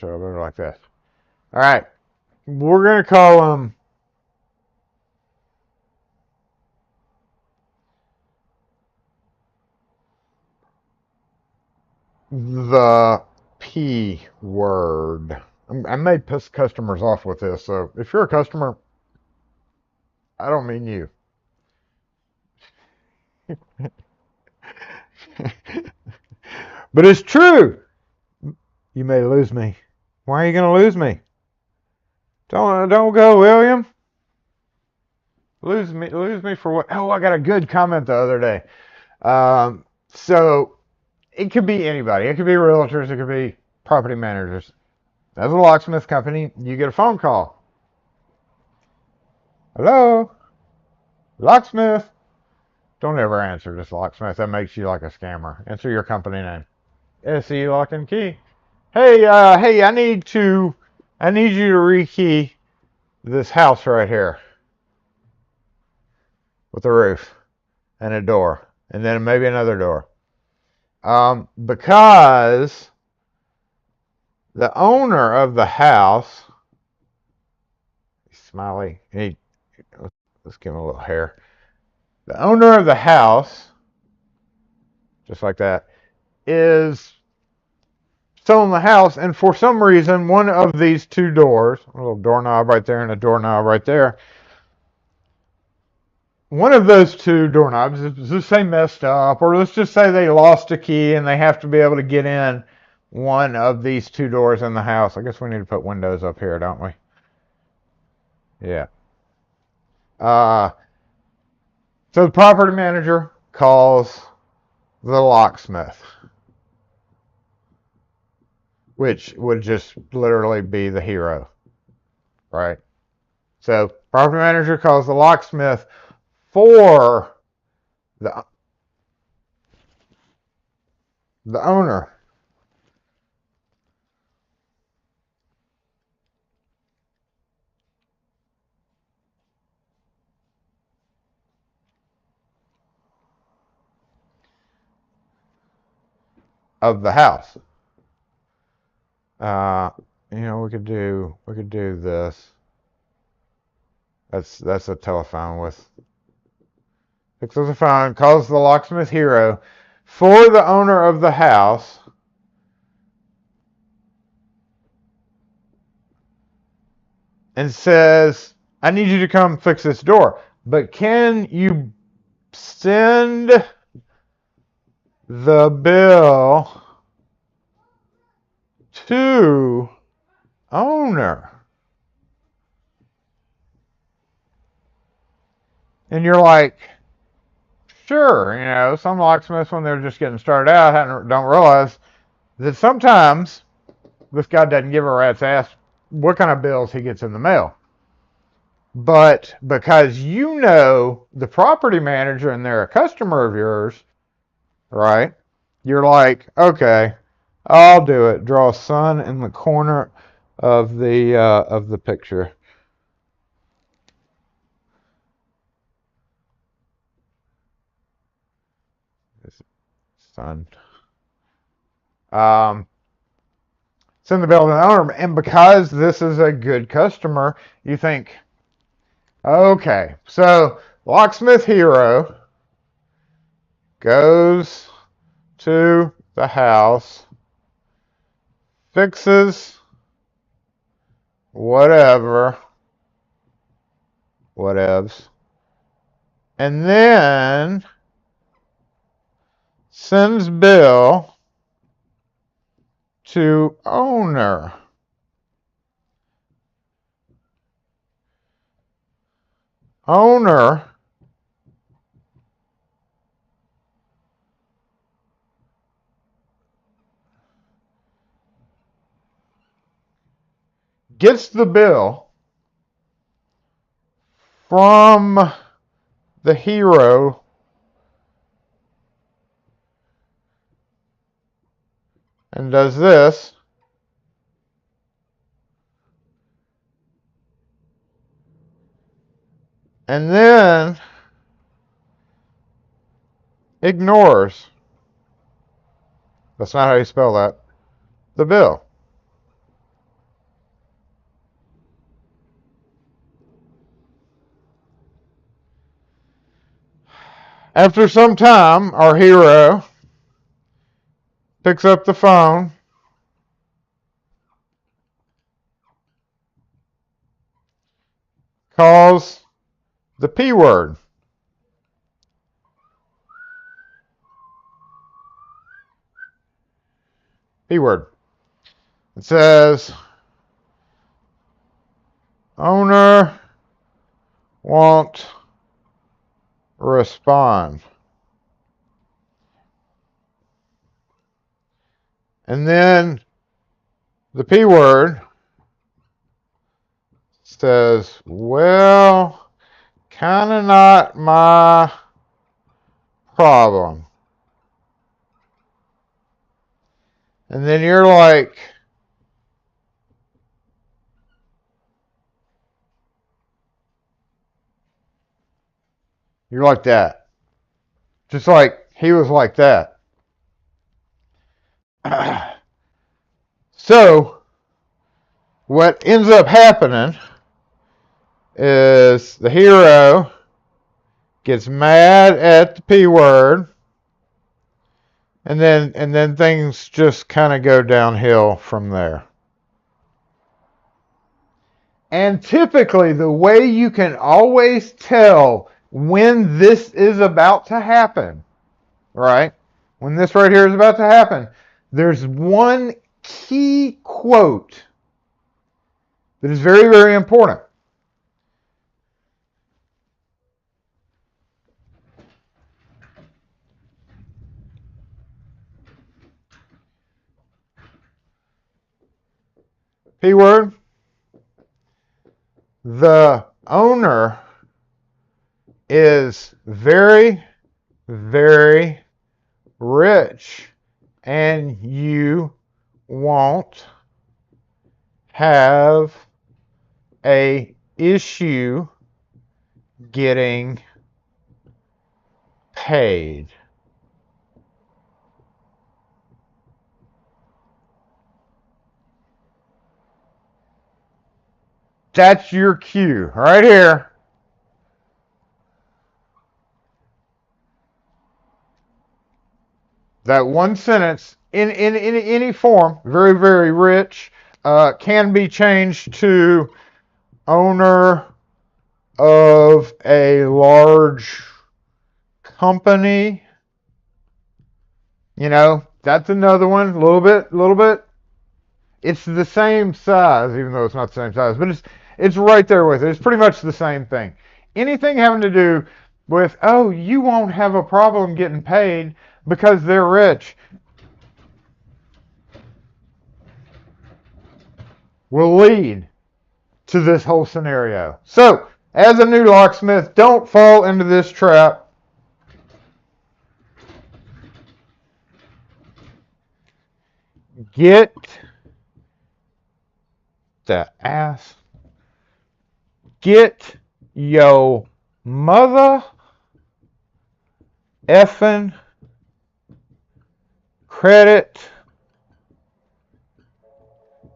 over like this. All right. We're going to call them the P word. I may piss customers off with this, so if you're a customer, I don't mean you. But it's true. You may lose me. Why are you going to lose me? Don't go, William. Lose me for what? Oh, I got a good comment the other day. So it could be anybody. It could be realtors. It could be property managers. As a locksmith company, you get a phone call. Hello, locksmith. Don't ever answer this locksmith. That makes you like a scammer. Answer your company name. SE Lock and Key. Hey, I need you to rekey this house right here with a roof and a door, and then maybe another door. Because the owner of the house, smiley, let's give him a little hair. The owner of the house, just like that, is selling the house, and for some reason, one of these two doors, a little doorknob right there and a doorknob right there, one of those two doorknobs, let's say messed up, or let's just say they lost a key and they have to be able to get in one of these two doors in the house. I guess we need to put windows up here, don't we? Yeah. So the property manager calls the locksmith, which would just literally be the hero, right? So property manager calls the locksmith for the owner of the house. We could do this. That's a telephone with picks up the phone, calls the locksmith hero for the owner of the house, and says, I need you to come fix this door, but can you send the bill to owner? And you're like, sure. Some locksmiths, when they're just getting started out, don't realize that sometimes this guy doesn't give a rat's ass what kind of bills he gets in the mail. But because the property manager and they're a customer of yours, right? You're like, okay, I'll do it. Draw a sun in the corner of the picture. Sun. Send the bill to the owner, and because this is a good customer, you think, okay, so locksmith hero goes to the house, fixes whatevs, and then sends bill to owner. Owner gets the bill from the hero and does this. And then ignores, that's not how you spell that, the bill. After some time, our hero picks up the phone, calls the P word. P word. It says, owner won't respond. And then the P word says, well, kind of not my problem. And then you're like, that. Just like he was like that. So, what ends up happening is the hero gets mad at the P word, and then things just kind of go downhill from there. And typically, the way you can always tell when this is about to happen, right? When this right here is about to happen, there's one key quote that is very, very important. P word. The owner is very, very rich, and you won't have a issue getting paid. That's your cue right here. That one sentence in any form, very, very rich, can be changed to owner of a large company. You know, that's another one. A little bit. It's the same size, even though it's not the same size, but it's right there with it. It's pretty much the same thing. Anything having to do with, oh, you won't have a problem getting paid because they're rich, will lead to this whole scenario. So, as a new locksmith, don't fall into this trap. Get the ass. Get yo mother effing credit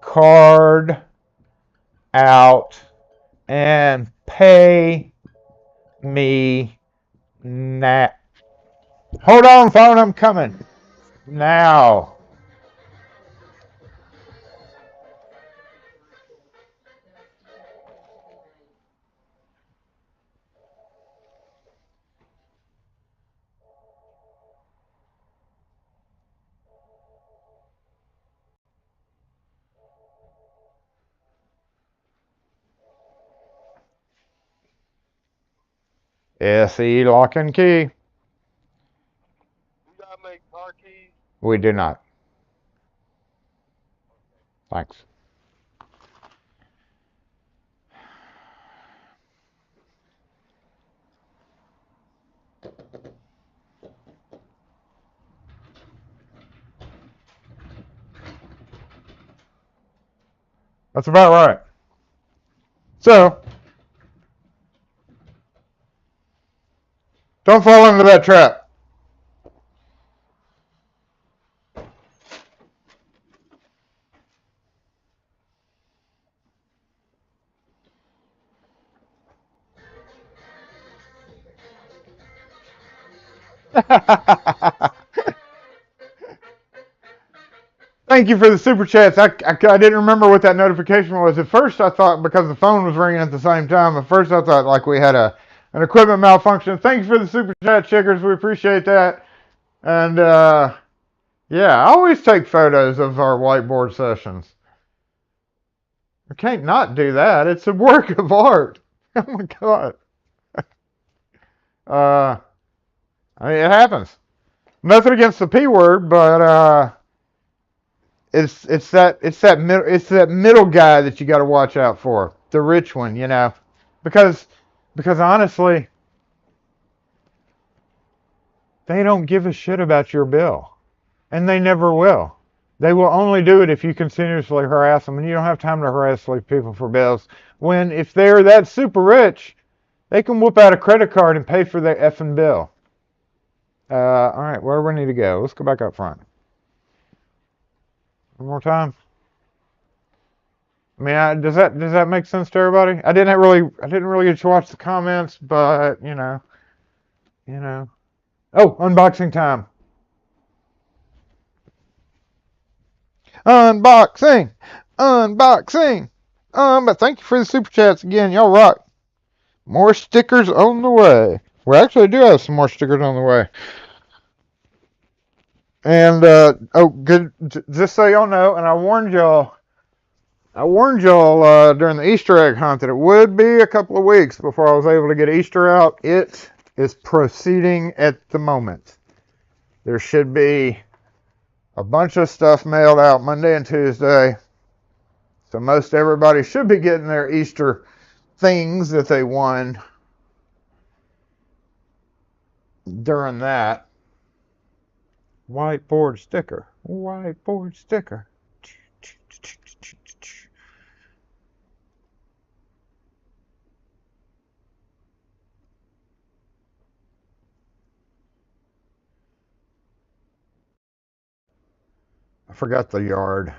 card out and pay me now. Hold on, phone, I'm coming. Now. SE lock and key. Do y'all make car keys? We do not. Thanks. That's about right. So, don't fall into that trap. Thank you for the super chats. I didn't remember what that notification was. At first, I thought because the phone was ringing at the same time. At first, I thought like we had an equipment malfunction. Thank you for the super chat, chickers. We appreciate that. And yeah, I always take photos of our whiteboard sessions. I can't not do that. It's a work of art. Oh my god. I mean, it happens. Nothing against the P word, but it's that middle guy that you got to watch out for, the rich one, you know, because honestly, they don't give a shit about your bill, and they never will. They will only do it if you continuously harass them, and you don't have time to harass people for bills. When if they're that super rich, they can whip out a credit card and pay for their effing bill. All right, where do we need to go? Let's go back up front. One more time. I mean, does that make sense to everybody? I didn't really get to watch the comments, but you know. Oh, unboxing time. Unboxing. But thank you for the super chats again. Y'all rock. More stickers on the way. We actually do have some more stickers on the way. And oh, good. Just so y'all know, and I warned y'all during the Easter egg hunt that it would be a couple of weeks before I was able to get Easter out. It is proceeding at the moment. There should be a bunch of stuff mailed out Monday and Tuesday. So most everybody should be getting their Easter things that they won during that. Whiteboard sticker. I forgot the yard.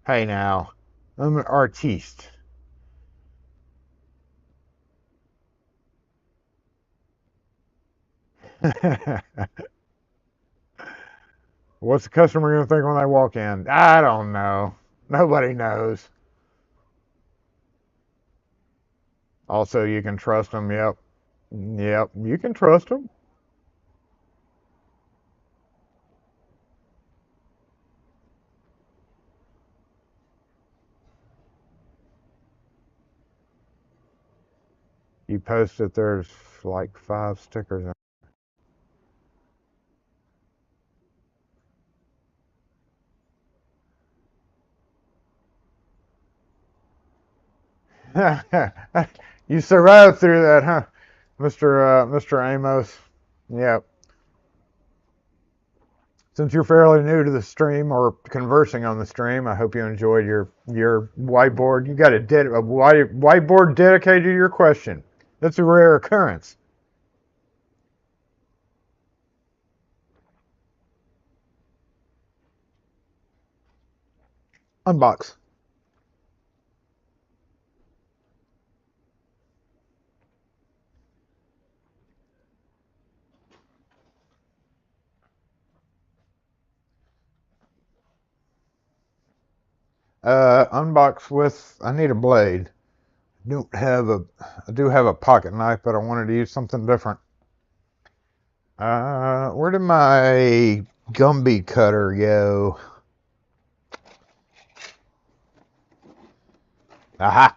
Hey now, I'm an artiste. What's the customer going to think when they walk in? I don't know. Nobody knows. Also, you can trust them. Yep, you can trust them. You posted there's like 5 stickers in. You survived through that, huh, Mr. Amos? Yep. Since you're fairly new to the stream or conversing on the stream, I hope you enjoyed your whiteboard. You got a whiteboard dedicated to your question. That's a rare occurrence. Unbox. Unbox with, I need a blade. I do have a pocket knife, but I wanted to use something different. Where did my Gumby cutter go? Aha!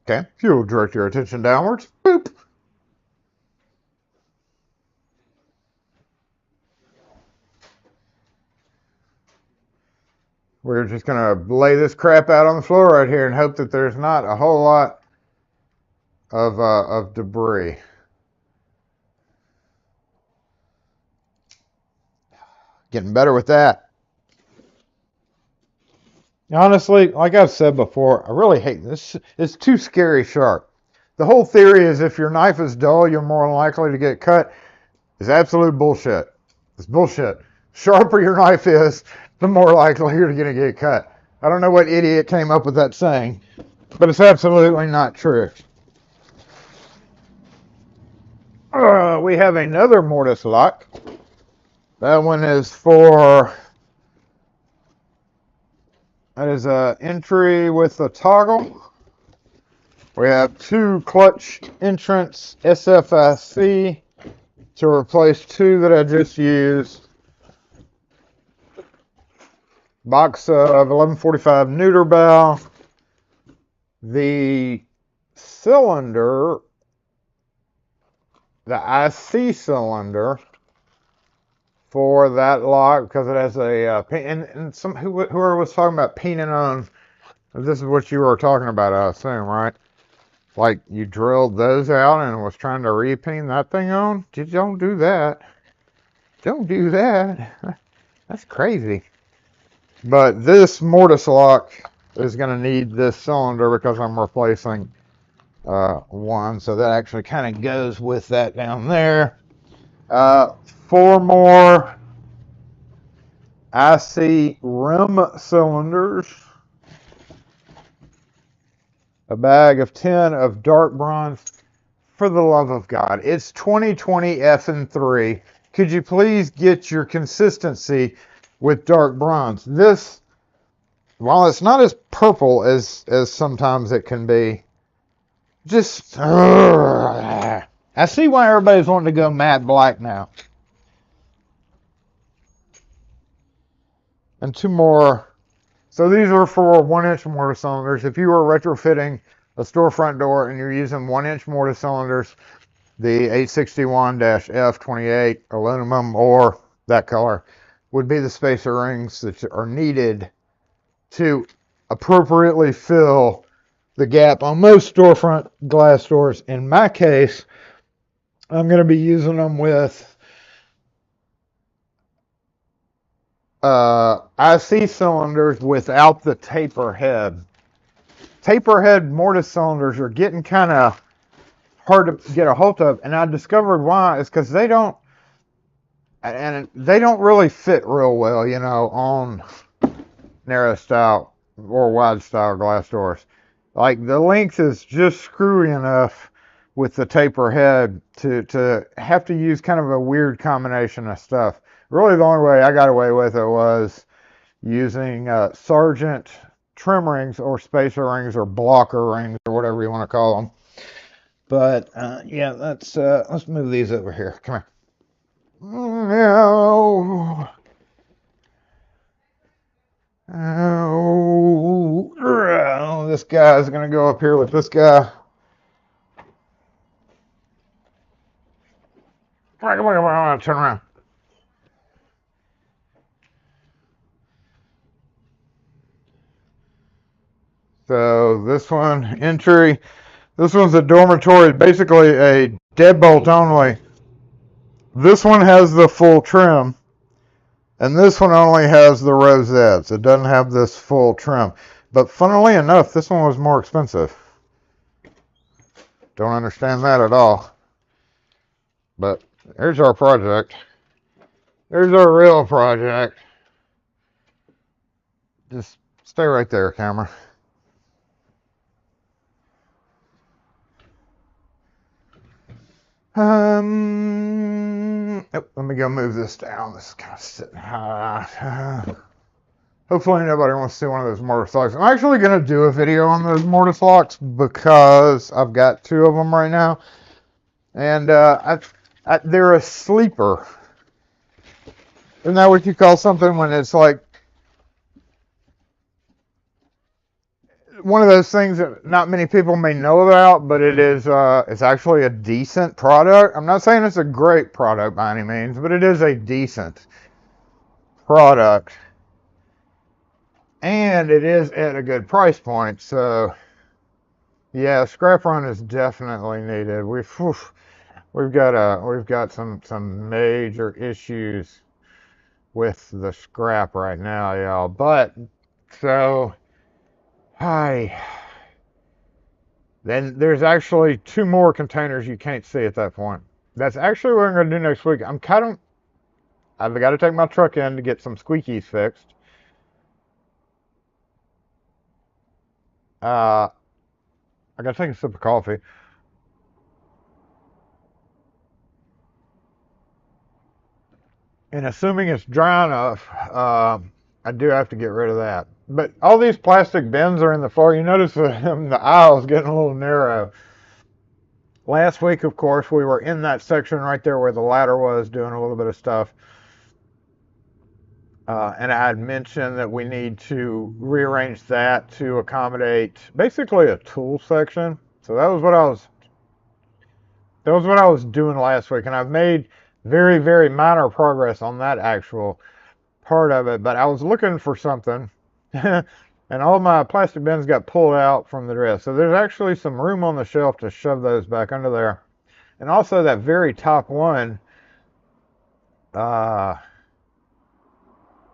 Okay, if you'll direct your attention downwards. Boop! We're just going to lay this crap out on the floor right here and hope that there's not a whole lot of debris. Getting better with that. Honestly, like I've said before, I really hate this. It's too scary sharp. The whole theory is if your knife is dull, you're more likely to get cut. It's absolute bullshit. It's bullshit. Sharper your knife is, the more likely you're going to get cut. I don't know what idiot came up with that saying, but it's absolutely not true. We have another mortise lock. That one is for, that is a entry with a toggle. We have two clutch entrance SFIC to replace two that I just used. Box of 1145 neuter bow. The cylinder, the IC cylinder for that lock, because it has a and some whoever was talking about painting on, this is what you were talking about, I assume, right? Like you drilled those out and was trying to repaint that thing on. Don't do that. Don't do that. That's crazy. But this mortise lock is going to need this cylinder because I'm replacing one, so that actually kind of goes with that down there. 4 more IC rim cylinders, a bag of 10 of dark bronze. For the love of God, it's 2020 F3. Could you please get your consistency with dark bronze? This, while it's not as purple as sometimes it can be, just I see why everybody's wanting to go matte black now. And 2 more. So these are for 1-inch mortar cylinders. If you are retrofitting a storefront door and you're using 1-inch mortar cylinders, the 861-F28 aluminum or that color would be the spacer rings that are needed to appropriately fill the gap on most storefront glass doors. In my case, I'm going to be using them with IC cylinders without the taper head. Taper head mortise cylinders are getting kind of hard to get a hold of, and I discovered why. It's because they don't really fit real well, you know, on narrow style or wide style glass doors. Like the length is just screwy enough with the taper head to have to use kind of a weird combination of stuff. Really, the only way I got away with it was using Sargent trim rings or spacer rings or blocker rings or whatever you want to call them. But yeah, let's move these over here. Come here. Oh, this guy's gonna go up here with this guy. Come on, turn around. So this one, entry. This one's a dormitory, basically a deadbolt only. This one has the full trim, and this one only has the rosettes. It doesn't have this full trim. But funnily enough, this one was more expensive. Don't understand that at all. But there's our project. There's our real project. Just stay right there, camera. Let me go move this down. This is kind of sitting high. Hopefully nobody wants to see one of those mortise locks. I'm actually going to do a video on those mortise locks because I've got 2 of them right now. And they're a sleeper. Isn't that what you call something when it's like one of those things that not many people may know about, but it is it's actually a decent product. I'm not saying it's a great product by any means, but it is a decent product. And it is at a good price point. So yeah, scrap run is definitely needed. We've got some major issues with the scrap right now, y'all. But so hi. Then there's actually 2 more containers you can't see at that point. That's actually what I'm going to do next week. I've got to take my truck in to get some squeakies fixed. I gotta take a sip of coffee. And assuming it's dry enough, I do have to get rid of that. But all these plastic bins are in the floor. You notice the aisle's getting a little narrow. Last week, of course, we were in that section right there where the ladder was, doing a little bit of stuff. And I had mentioned that we need to rearrange that to accommodate basically a tool section. So that was what I was doing last week, and I've made very, very minor progress on that actual part of it. But I was looking for something, and all my plastic bins got pulled out from the rest. So there's actually some room on the shelf to shove those back under there. And also that very top one, that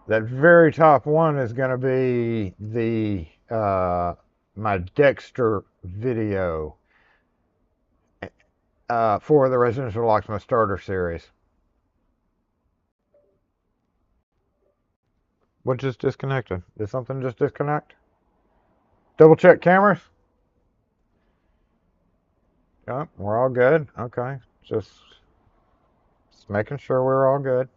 very top one is going to be the my Dexter video for the Residential Locksmith Starter Series. What just disconnected? Did something just disconnect? Double check cameras. Yeah, we're all good. Okay, just making sure we're all good.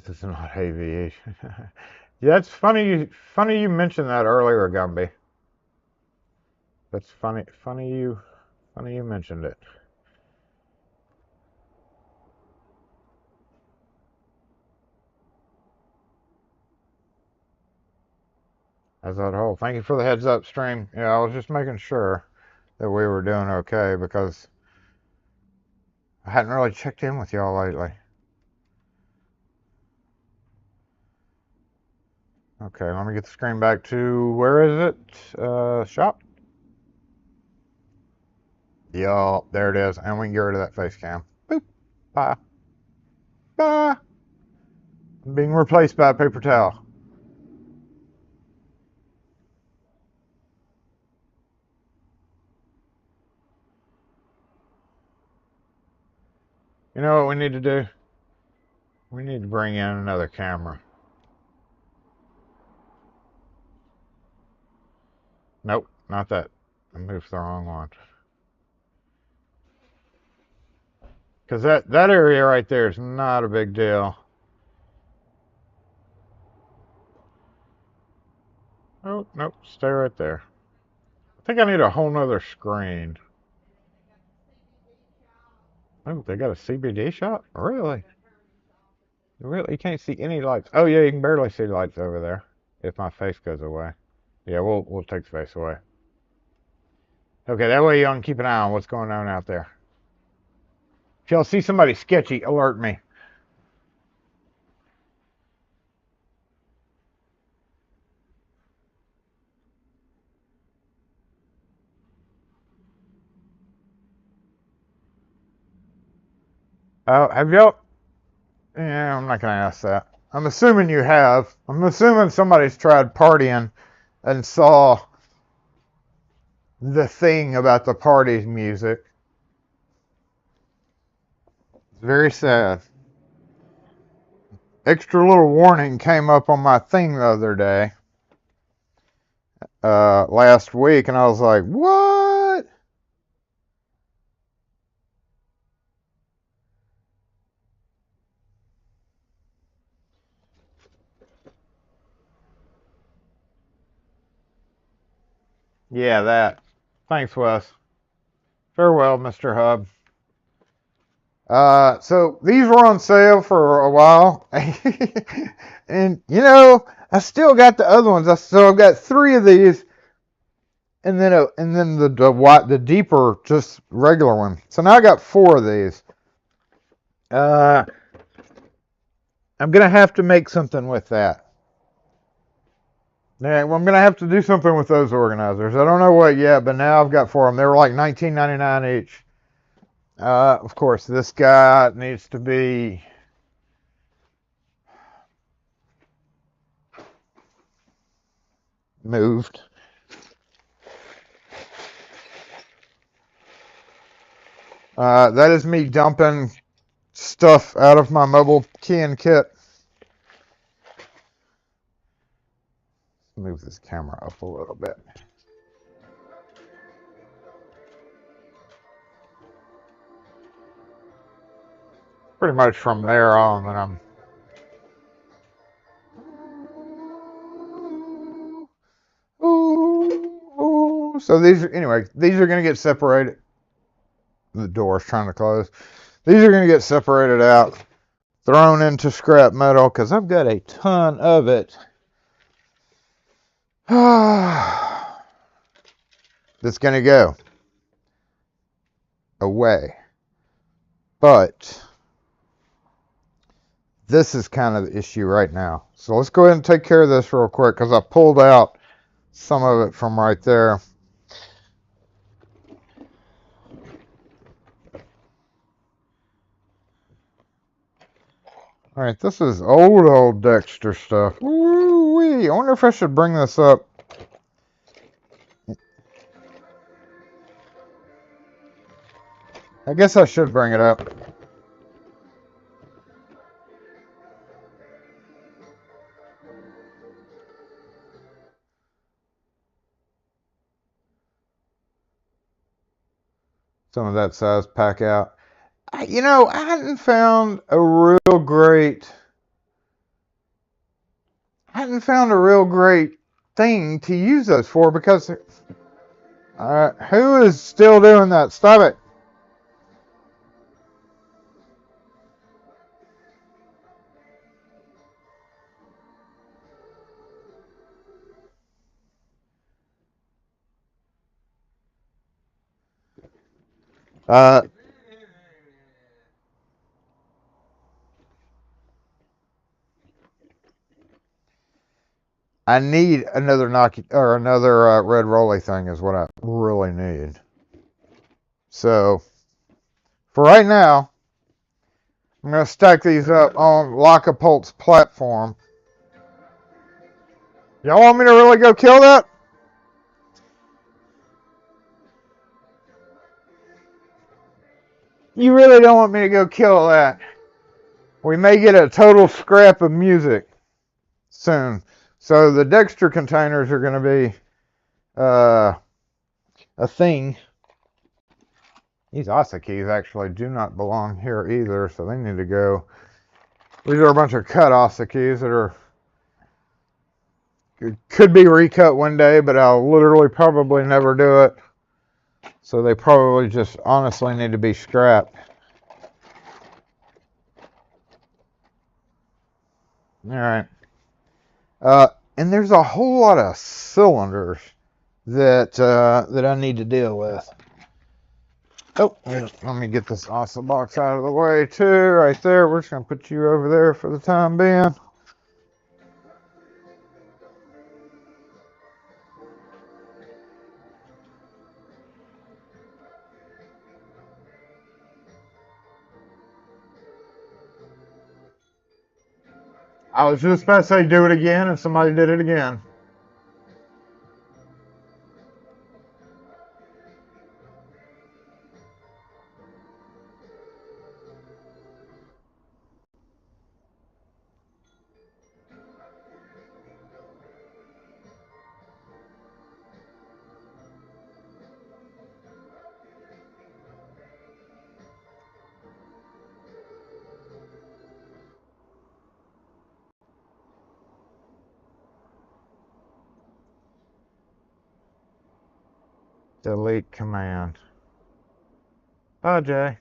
This is not aviation. Yeah, that's funny. Funny you mentioned that earlier, Gumby. That's funny. Funny you mentioned it. As that whole. Thank you for the heads up, stream. Yeah, I was just making sure that we were doing okay because I hadn't really checked in with y'all lately. Okay, let me get the screen back to, where is it? Shop. Y'all, there it is. And we can get rid of that face cam. Boop. Bye. Bye. I'm being replaced by a paper towel. You know what we need to do? We need to bring in another camera. Nope, not that. I moved the wrong one. Because that area right there is not a big deal. Oh, nope, stay right there. I think I need a whole nother screen. Oh, they got a CBD shop? Really? Really? You can't see any lights. Oh, yeah, you can barely see lights over there if my face goes away. Yeah, we'll take the face away. Okay, that way you can keep an eye on what's going on out there. If y'all see somebody sketchy, alert me. Have y'all? Yeah, I'm not gonna ask that. I'm assuming you have. I'm assuming somebody's tried partying and saw the thing about the party music. It's very sad. Extra little warning came up on my thing the other day, last week, and I was like, what? Yeah, that. Thanks, Wes. Farewell, Mr. Hub. So these were on sale for a while, and you know, I still got the other ones. So I've got 3 of these, and then the deeper, just regular one. So now I got 4 of these. I'm gonna have to make something with that. Yeah, well, I'm gonna have to do something with those organizers. I don't know what yet, but now I've got 4 of them. They were like $19.99 each. Of course, this guy needs to be moved. That is me dumping stuff out of my mobile keying kit. Move this camera up a little bit. Pretty much from there on, then I'm. Ooh. So these are, anyway, these are going to get separated. The door is trying to close. These are going to get separated out, thrown into scrap metal, because I've got a ton of it. That's going to go away. But this is kind of the issue right now. So let's go ahead and take care of this real quick, because I pulled out some of it from right there. All right, this is old Dexter stuff. Woo-wee. I wonder if I should bring this up. I guess I should bring it up. Some of that size pack out. I hadn't found a real great thing to use those for, because who is still doing that? Stop it. I need another red rolly thing is what I really need. So for right now, I'm going to stack these up on Lockapult's platform. Y'all want me to really go kill that? You really don't want me to go kill that. We may get a total scrap of music soon. So the Dexter containers are going to be a thing. These ISEL keys actually do not belong here either, so they need to go. These are a bunch of cut ISEL keys that could be recut one day, but I'll literally probably never do it. So they probably just honestly need to be scrapped. All right. And there's a whole lot of cylinders that I need to deal with. Oh, let me get this ISEL box out of the way too, right there. We're just going to put you over there for the time being. I was just about to say do it again, and somebody did it again. Delete command. Bye, Jay.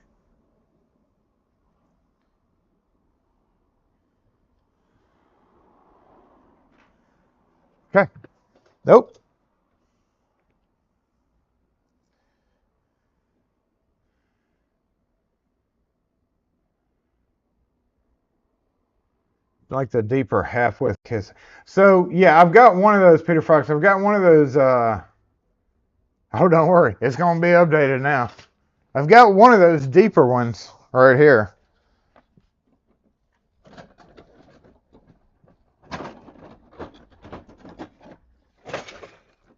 Okay. Nope. Like the deeper half width kiss. So yeah, I've got one of those, Peter Fox. I've got one of those. Oh, don't worry, it's gonna be updated now. I've got one of those deeper ones right here.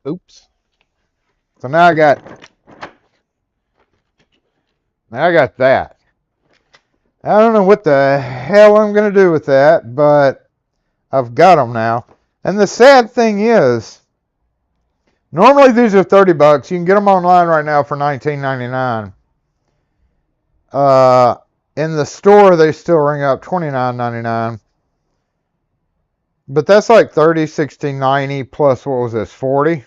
Oops. So now I got that. I don't know what the hell I'm going to do with that, but I've got them now. And the sad thing is, normally these are $30. You can get them online right now for $19.99. In the store, they still ring up $29.99. But that's like 30, 60, 90 plus, what was this, 40?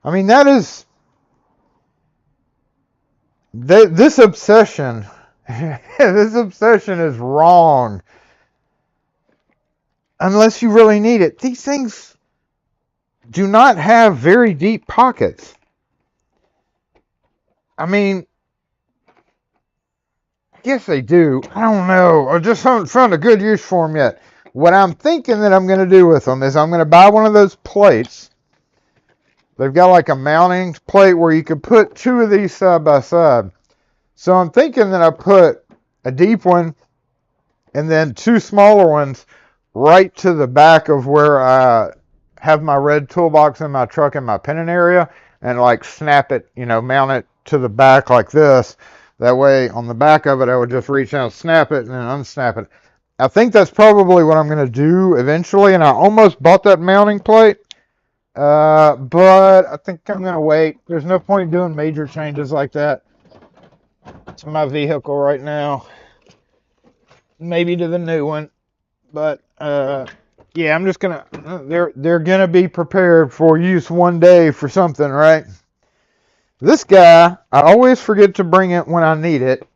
I mean, that is, this obsession, this obsession is wrong. Unless you really need it. These things do not have very deep pockets. I mean, I guess they do. I don't know. I just haven't found a good use for them yet. What I'm thinking that I'm going to do with them is I'm going to buy one of those plates. They've got like a mounting plate where you could put two of these side by side. So I'm thinking that I put a deep one and then two smaller ones right to the back of where I have my red toolbox in my truck in my pinning area, and like snap it, mount it to the back like this. That way on the back of it, I would just reach out, snap it, and then unsnap it. I think that's probably what I'm going to do eventually, and I almost bought that mounting plate, but I think I'm going to wait. There's no point doing major changes like that to my vehicle right now. Maybe to the new one, but yeah, I'm just gonna. They're gonna be prepared for use one day for something, right? This guy, I always forget to bring it when I need it,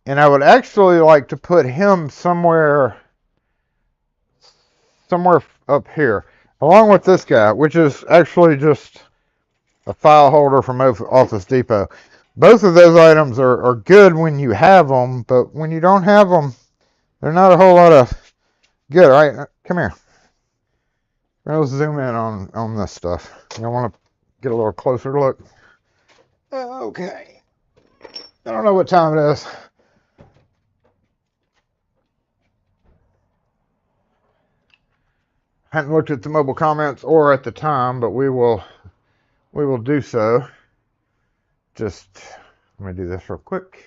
and I would actually like to put him somewhere up here, along with this guy, which is actually just a file holder from Office Depot. Both of those items are good when you have them, but when you don't have them, they're not a whole lot of good, right? Come here. Let's zoom in on this stuff. I want to get a little closer look. Okay. I don't know what time it is. Hadn't looked at the mobile comments or at the time, but we will do so. Just let me do this real quick.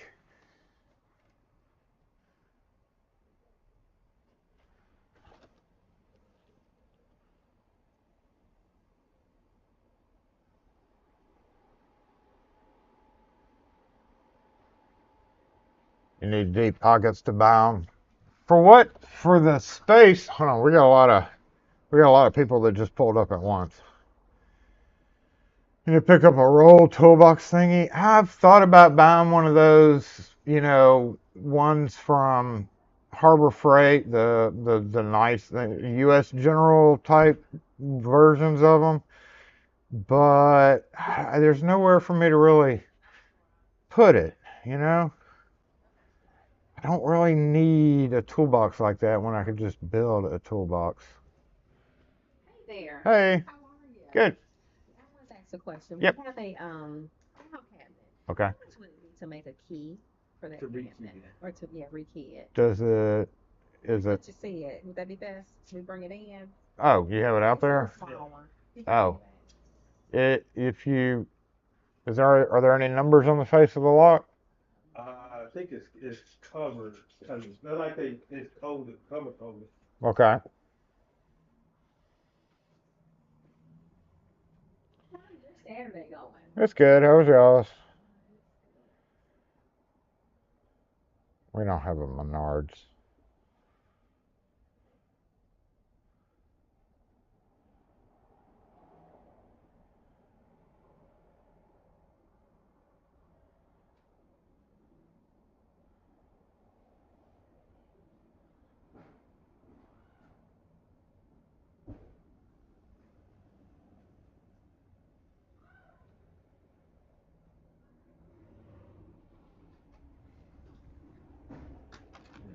You need deep pockets to buy them. For what? For the space. Hold on, we got a lot of people that just pulled up at once. You need to pick up a roll toolbox thingy. I've thought about buying one of those, ones from Harbor Freight, the nice U.S. General type versions of them, but there's nowhere for me to really put it, I don't really need a toolbox like that when I could just build a toolbox. Hey there. Hey. How are you? Good. I want to ask a question. Yep. We have a file cabinet. Okay. How much would it be to make a key for that cabinet? Or to rekey it? Is it? What you said. Would that be best? Should we bring it in? Oh, you have it out there? Oh. Are there any numbers on the face of the lock? I think it's covered. It's not like it's covered. Okay. How's your Saturday going? It's good. How was y'all's? We don't have a Menards.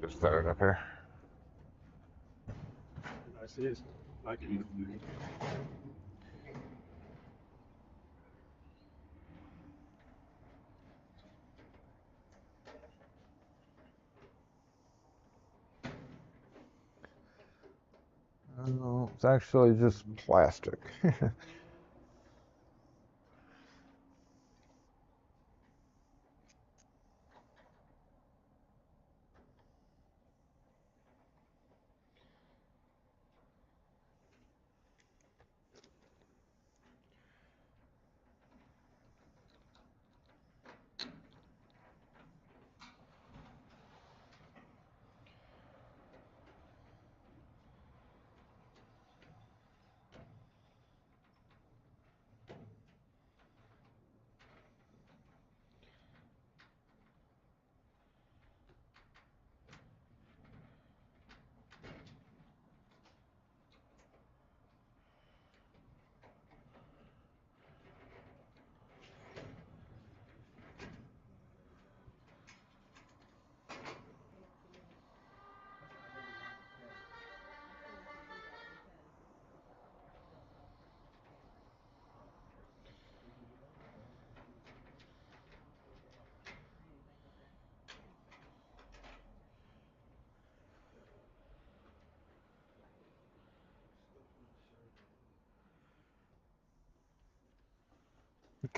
Just throw it up here. That's it. I can. It's actually just plastic.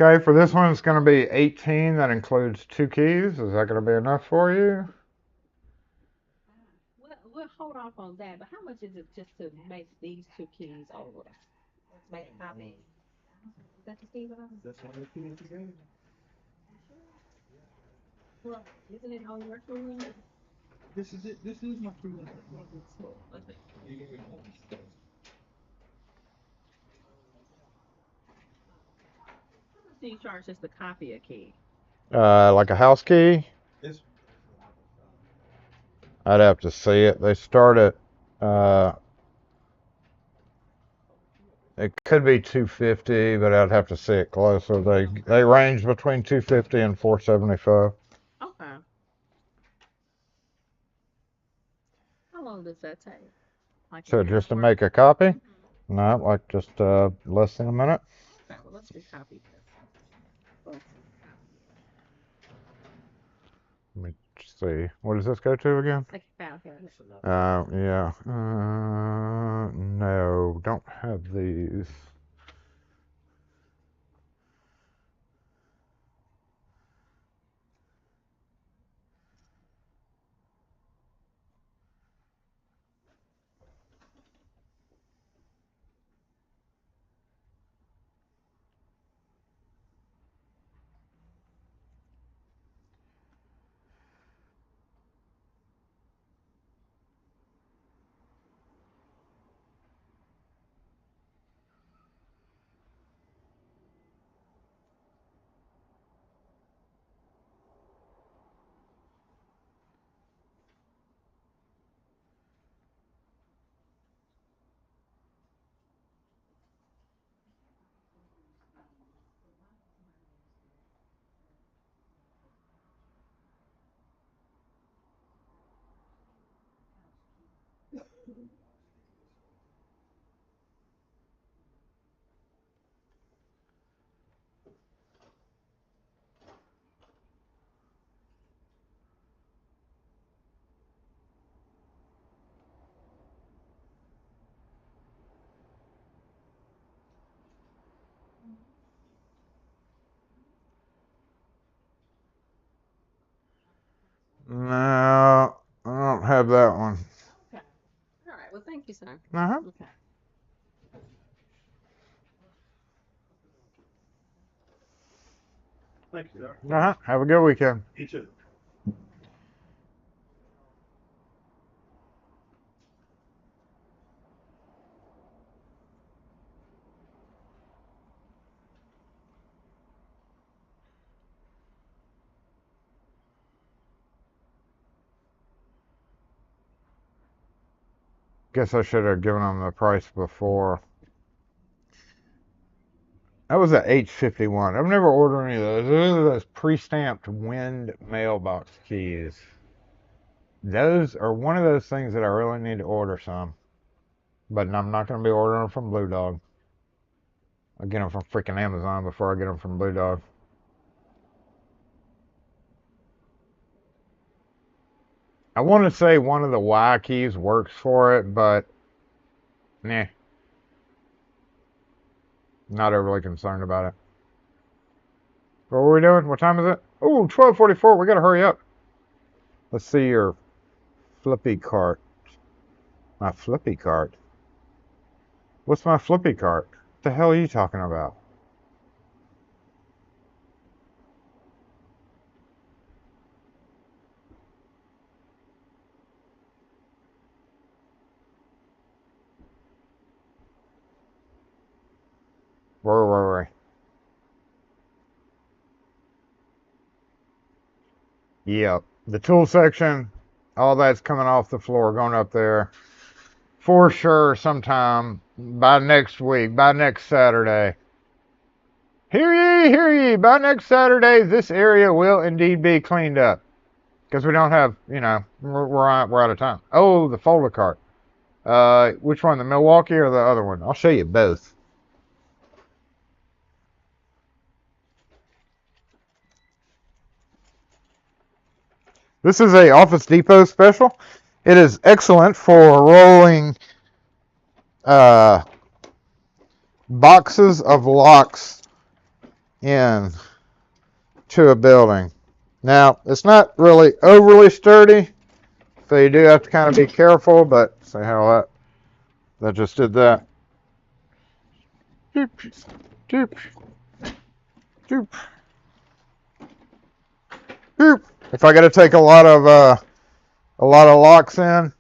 Okay, for this one, it's going to be 18. That includes 2 keys. Is that going to be enough for you? We'll hold off on that, but how much is it just to make these 2 keys over? Make a copy. Is that the Steven? That's how they put it together. Well, isn't it on your tool? This is it. This is my true. So you charge just to copy a key? Like a house key? It's I'd have to see it. They start at, it could be 250, but I'd have to see it closer. They range between 250 and 475. Okay. How long does that take? Like So an just to hour? make a copy? No, like just less than a minute. Okay, well, let's recopy this. Well, Let me see. What does this go to again? like found here. Yeah. No, don't have these. No, I don't have that one. Okay. All right. Well, thank you, sir. Uh-huh. Okay. thank you, sir. Uh-huh. Have a good weekend. You too. Guess I should have given them the price before. That was a H51. I've never ordered any of those. Those are those pre-stamped wind mailbox keys. Those are one of those things that I really need to order some. But I'm not going to be ordering them from Blue Dog. I'll get them from freaking Amazon before I get them from Blue Dog. I want to say one of the Y keys works for it, but nah. Not overly concerned about it. What were we doing? What time is it? Oh, 12:44. We gotta hurry up. Let's see your flippy cart. My flippy cart. What's my flippy cart? What the hell are you talking about? Where were we? Yep. The tool section, all that's coming off the floor, going up there. For sure, sometime by next week, by next Saturday. Hear ye, by next Saturday, this area will indeed be cleaned up. Because we don't have, we're out of time. Oh, the folder cart. Which one, the Milwaukee or the other one? I'll show you both. This is a Office Depot special. It is excellent for rolling boxes of locks in to a building. Now, it's not really overly sturdy, so you do have to kind of be careful, but see how that just did that. Doop, doop, doop, doop. If I got to take a lot of locks in,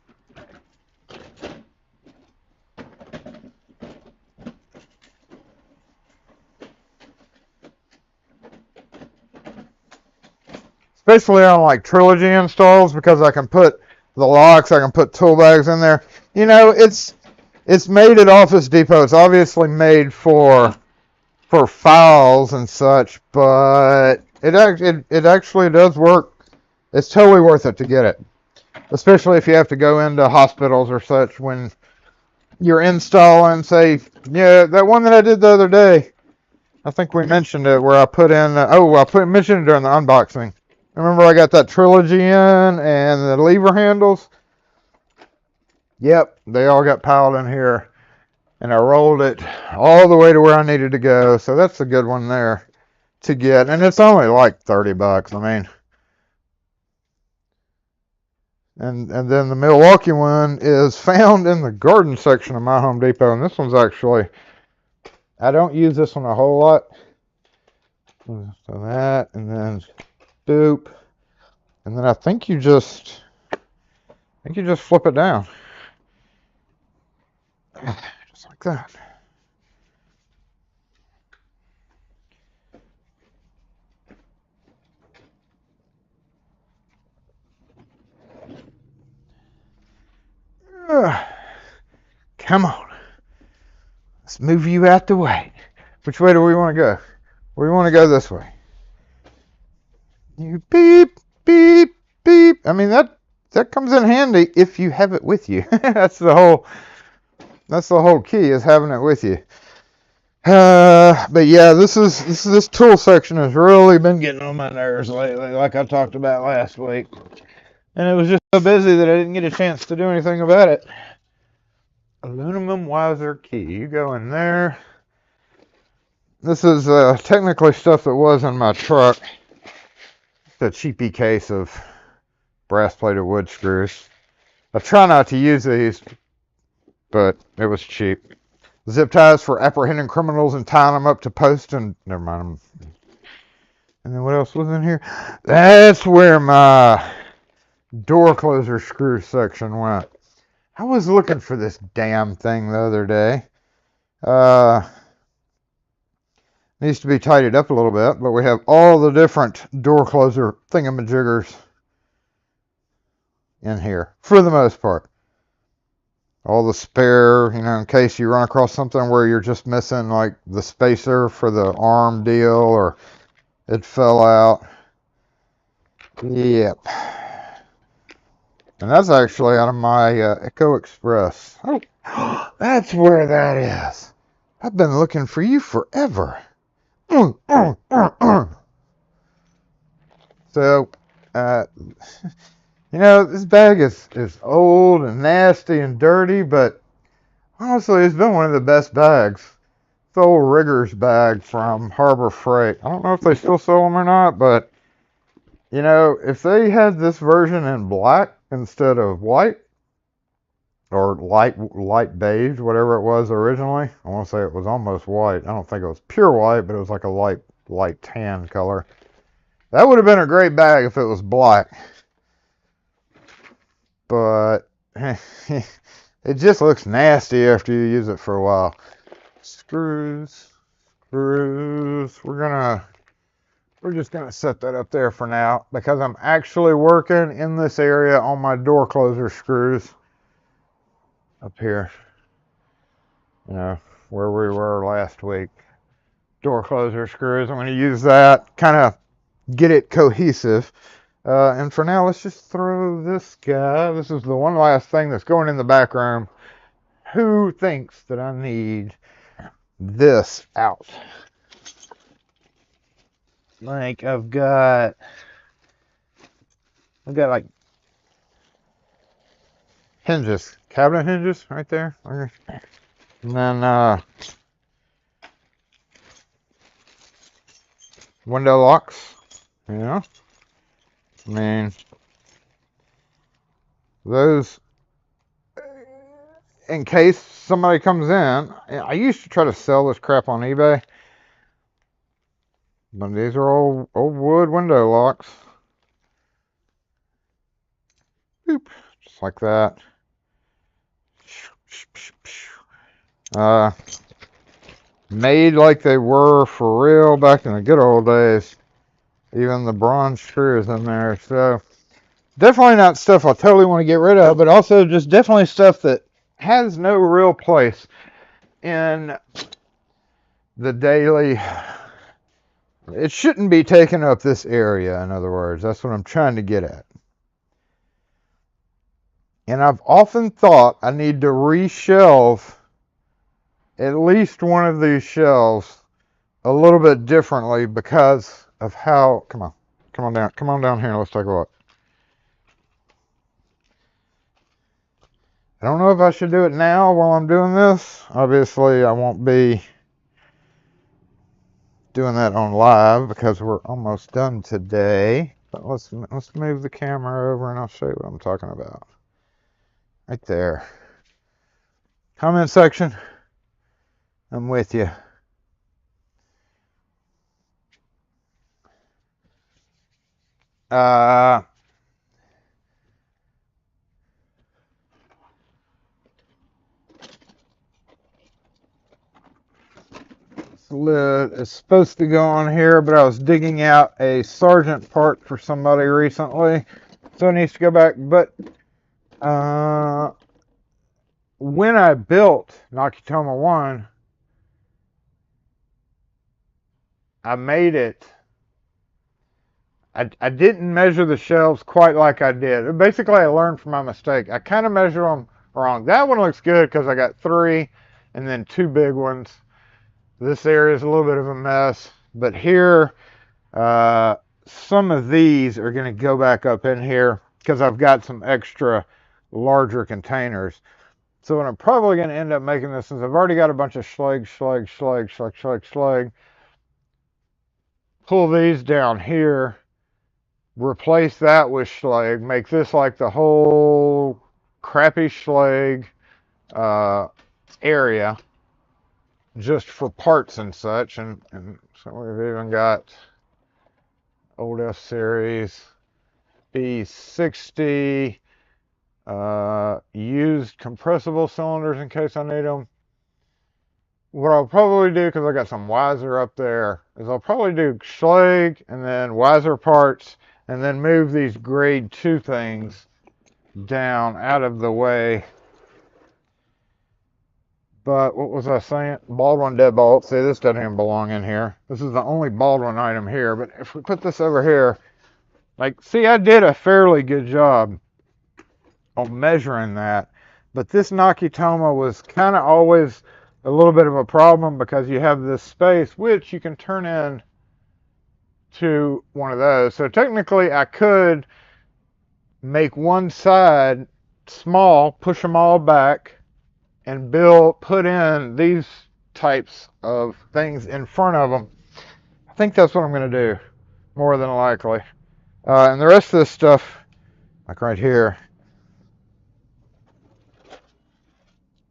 especially on like trilogy installs, because I can put the locks, I can put tool bags in there. It's made at Office Depot. It's obviously made for files and such, but it actually does work. It's totally worth it to get it, especially if you have to go into hospitals or such when you're installing. Say, yeah, that one that I did the other day. I think we mentioned it where I put in. Mentioned it during the unboxing. Remember, I got that trilogy in and the lever handles. Yep, they all got piled in here, and I rolled it all the way to where I needed to go. So that's a good one there to get, and it's only like $30. I mean, and then the Milwaukee one is found in the garden section of my Home Depot, and this one's actually, I don't use this one a whole lot. So that, and then doop, and then I think you just flip it down, just like that. Come on, let's move you out the way. Which way do we want to go? We want to go this way. You beep, beep, beep. I mean, that comes in handy if you have it with you. That's the whole key, is having it with you. But yeah, this tool section has really been getting on my nerves lately, like I talked about last week. And it was just so busy that I didn't get a chance to do anything about it. Aluminum Wiser key. You go in there. This is technically stuff that was in my truck. The cheapy case of brass plated wood screws. I try not to use these, but it was cheap. Zip ties for apprehending criminals and tying them up to posts, and never mind. And then what else was in here? That's where my door closer screw section went. I was looking for this damn thing the other day. Needs to be tidied up a little bit, but we have all the different door closer thingamajiggers in here, for the most part. All the spare, in case you run across something where you're just missing like the spacer for the arm deal, or it fell out. Yep. And that's actually out of my Echo Express. Oh, that's where that is. I've been looking for you forever. So, this bag is old and nasty and dirty, but honestly, it's been one of the best bags the old Riggers bag from Harbor Freight. I don't know if they still sell them or not, but you know, if they had this version in black instead of white or light beige, whatever it was originally, I want to say it was almost white. I don't think it was pure white, but it was like a light tan color. That would have been a great bag if it was black. But it just looks nasty after you use it for a while. Screws. We're just gonna set that up there for now because I'm actually working in this area on my door closer screws up here. You know, where we were last week. Door closer screws. I'm gonna use that, kind of get it cohesive. And for now, let's just throw this guy. This is the one last thing that's going in the back room. Who thinks that I need this out? Like I've got like hinges, cabinet hinges right there. And then window locks. You know, I mean, those in case somebody comes in. I used to try to sell this crap on eBay, but these are old wood window locks. Boop, just like that. Made like they were for real back in the good old days. Even the bronze screws in there. So definitely not stuff I totally want to get rid of, but also just definitely stuff that has no real place in the daily. It shouldn't be taking up this area, in other words. That's what I'm trying to get at. And I've often thought I need to reshelve at least one of these shelves a little bit differently because of how, come on down here and let's take a look. I don't know if I should do it now while I'm doing this. Obviously, I won't be doing that on live because we're almost done today. But let's move the camera over and I'll show you what I'm talking about. Right there. Comment section. I'm with you. This lid is supposed to go on here, but I was digging out a Sargent part for somebody recently, so it needs to go back. But when I built Nakatomi 1, I made it. I didn't measure the shelves quite like I did. Basically, I learned from my mistake. I kind of measured them wrong. That one looks good because I got 3 and then 2 big ones. This area is a little bit of a mess. But here, some of these are going to go back up in here because I've got some extra larger containers. So what I'm probably going to end up making this, since I've already got a bunch of Schlage, pull these down here, replace that with Schlage, make this like the whole crappy Schlage area just for parts and such. And so we've even got old F series B60 used compressible cylinders in case I need them. What I'll probably do, because I got some Weiser up there, is I'll probably do Schlage and then Weiser parts and then move these grade 2 things down out of the way. But what was I saying? Baldwin deadbolt. See, this doesn't even belong in here. This is the only Baldwin item here. But if we put this over here, like, see, I did a fairly good job on measuring that. But this Nakatomi was kind of always a little bit of a problem because you have this space which you can turn in to one of those. So technically I could make one side small, push them all back, and put in these types of things in front of them. I think that's what I'm going to do, more than likely. And the rest of this stuff, like right here,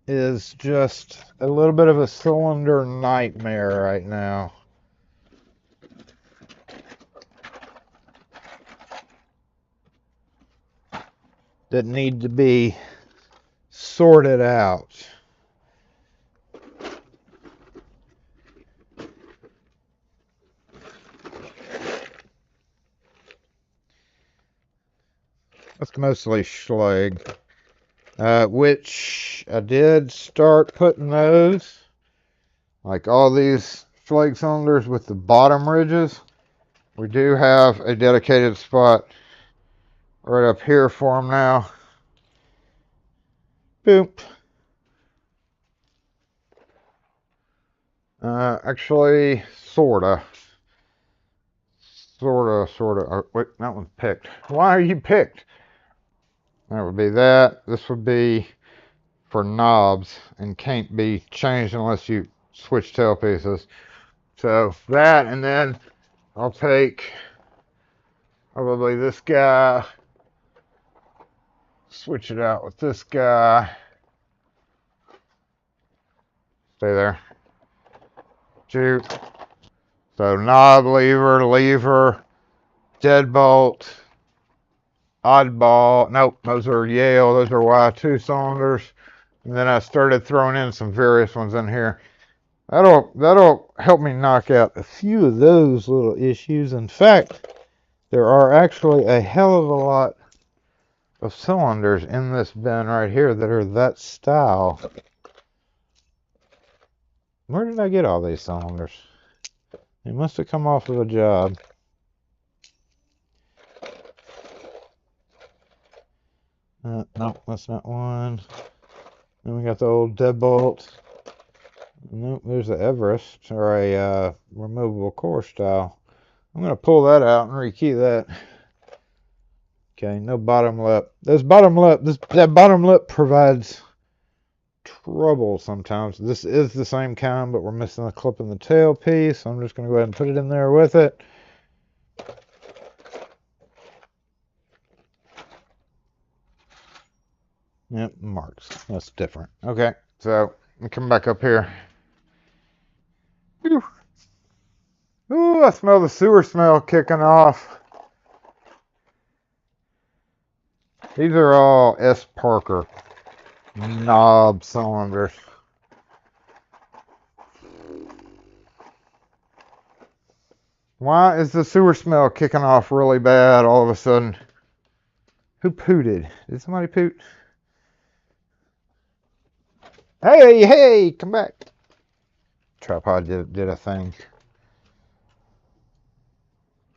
is just a little bit of a cylinder nightmare right now. That need to be sorted out. That's mostly Schlage, which I did start putting those, like all these Schlage cylinders with the bottom ridges. We do have a dedicated spot right up here for them now. Boop. Actually, sorta. Oh, wait, that one's picked. Why are you picked? That would be that. This would be for knobs and can't be changed unless you switch tail pieces. So that, and then I'll take probably this guy, switch it out with this guy. Stay there. Shoot. So knob, lever, deadbolt, oddball. Nope, those are Yale. Those are Y2 cylinders. And then I started throwing in some various ones in here. That'll help me knock out a few of those little issues. In fact, there are actually a hell of a lot of cylinders in this bin right here that are that style. Where did I get all these cylinders? They must have come off of a job. No, that's not one. Then we got the old deadbolt. Nope, there's the Everest, or a removable core style. I'm going to pull that out and rekey that. Okay, no bottom lip. That bottom lip provides trouble sometimes. This is the same kind, but we're missing the clip in the tail piece. So I'm just going to go ahead and put it in there with it. Yep, marks. That's different. Okay, so let me come back up here. Ooh, I smell the sewer smell kicking off. These are all S. Parker knob cylinders. Why is the sewer smell kicking off really bad all of a sudden? Who pooted? Did somebody poot? Hey, come back. Tripod did a thing.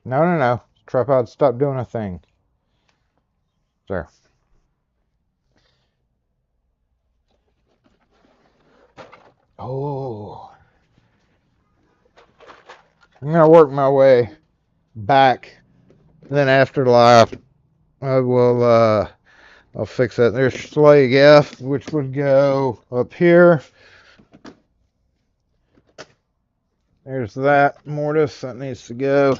No. Tripod, stop doing a thing. There. Oh. I'm going to work my way back. Then afterlife, I will, I'll fix that. There's Schlage F, which would go up here. There's that mortise that needs to go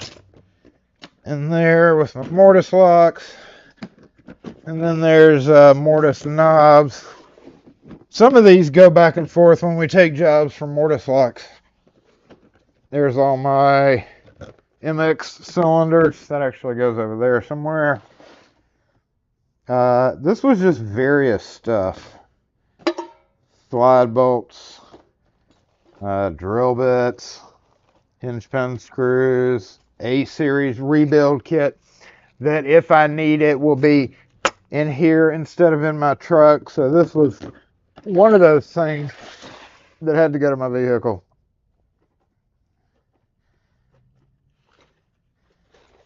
in there with my mortise locks. And then there's mortise knobs. Some of these go back and forth when we take jobs from mortise locks. There's all my MX cylinders. That actually goes over there somewhere. This was just various stuff. Slide bolts, drill bits, hinge pin screws, A-series rebuild kit that if I need it will be in here instead of in my truck. So this was one of those things that had to go to my vehicle.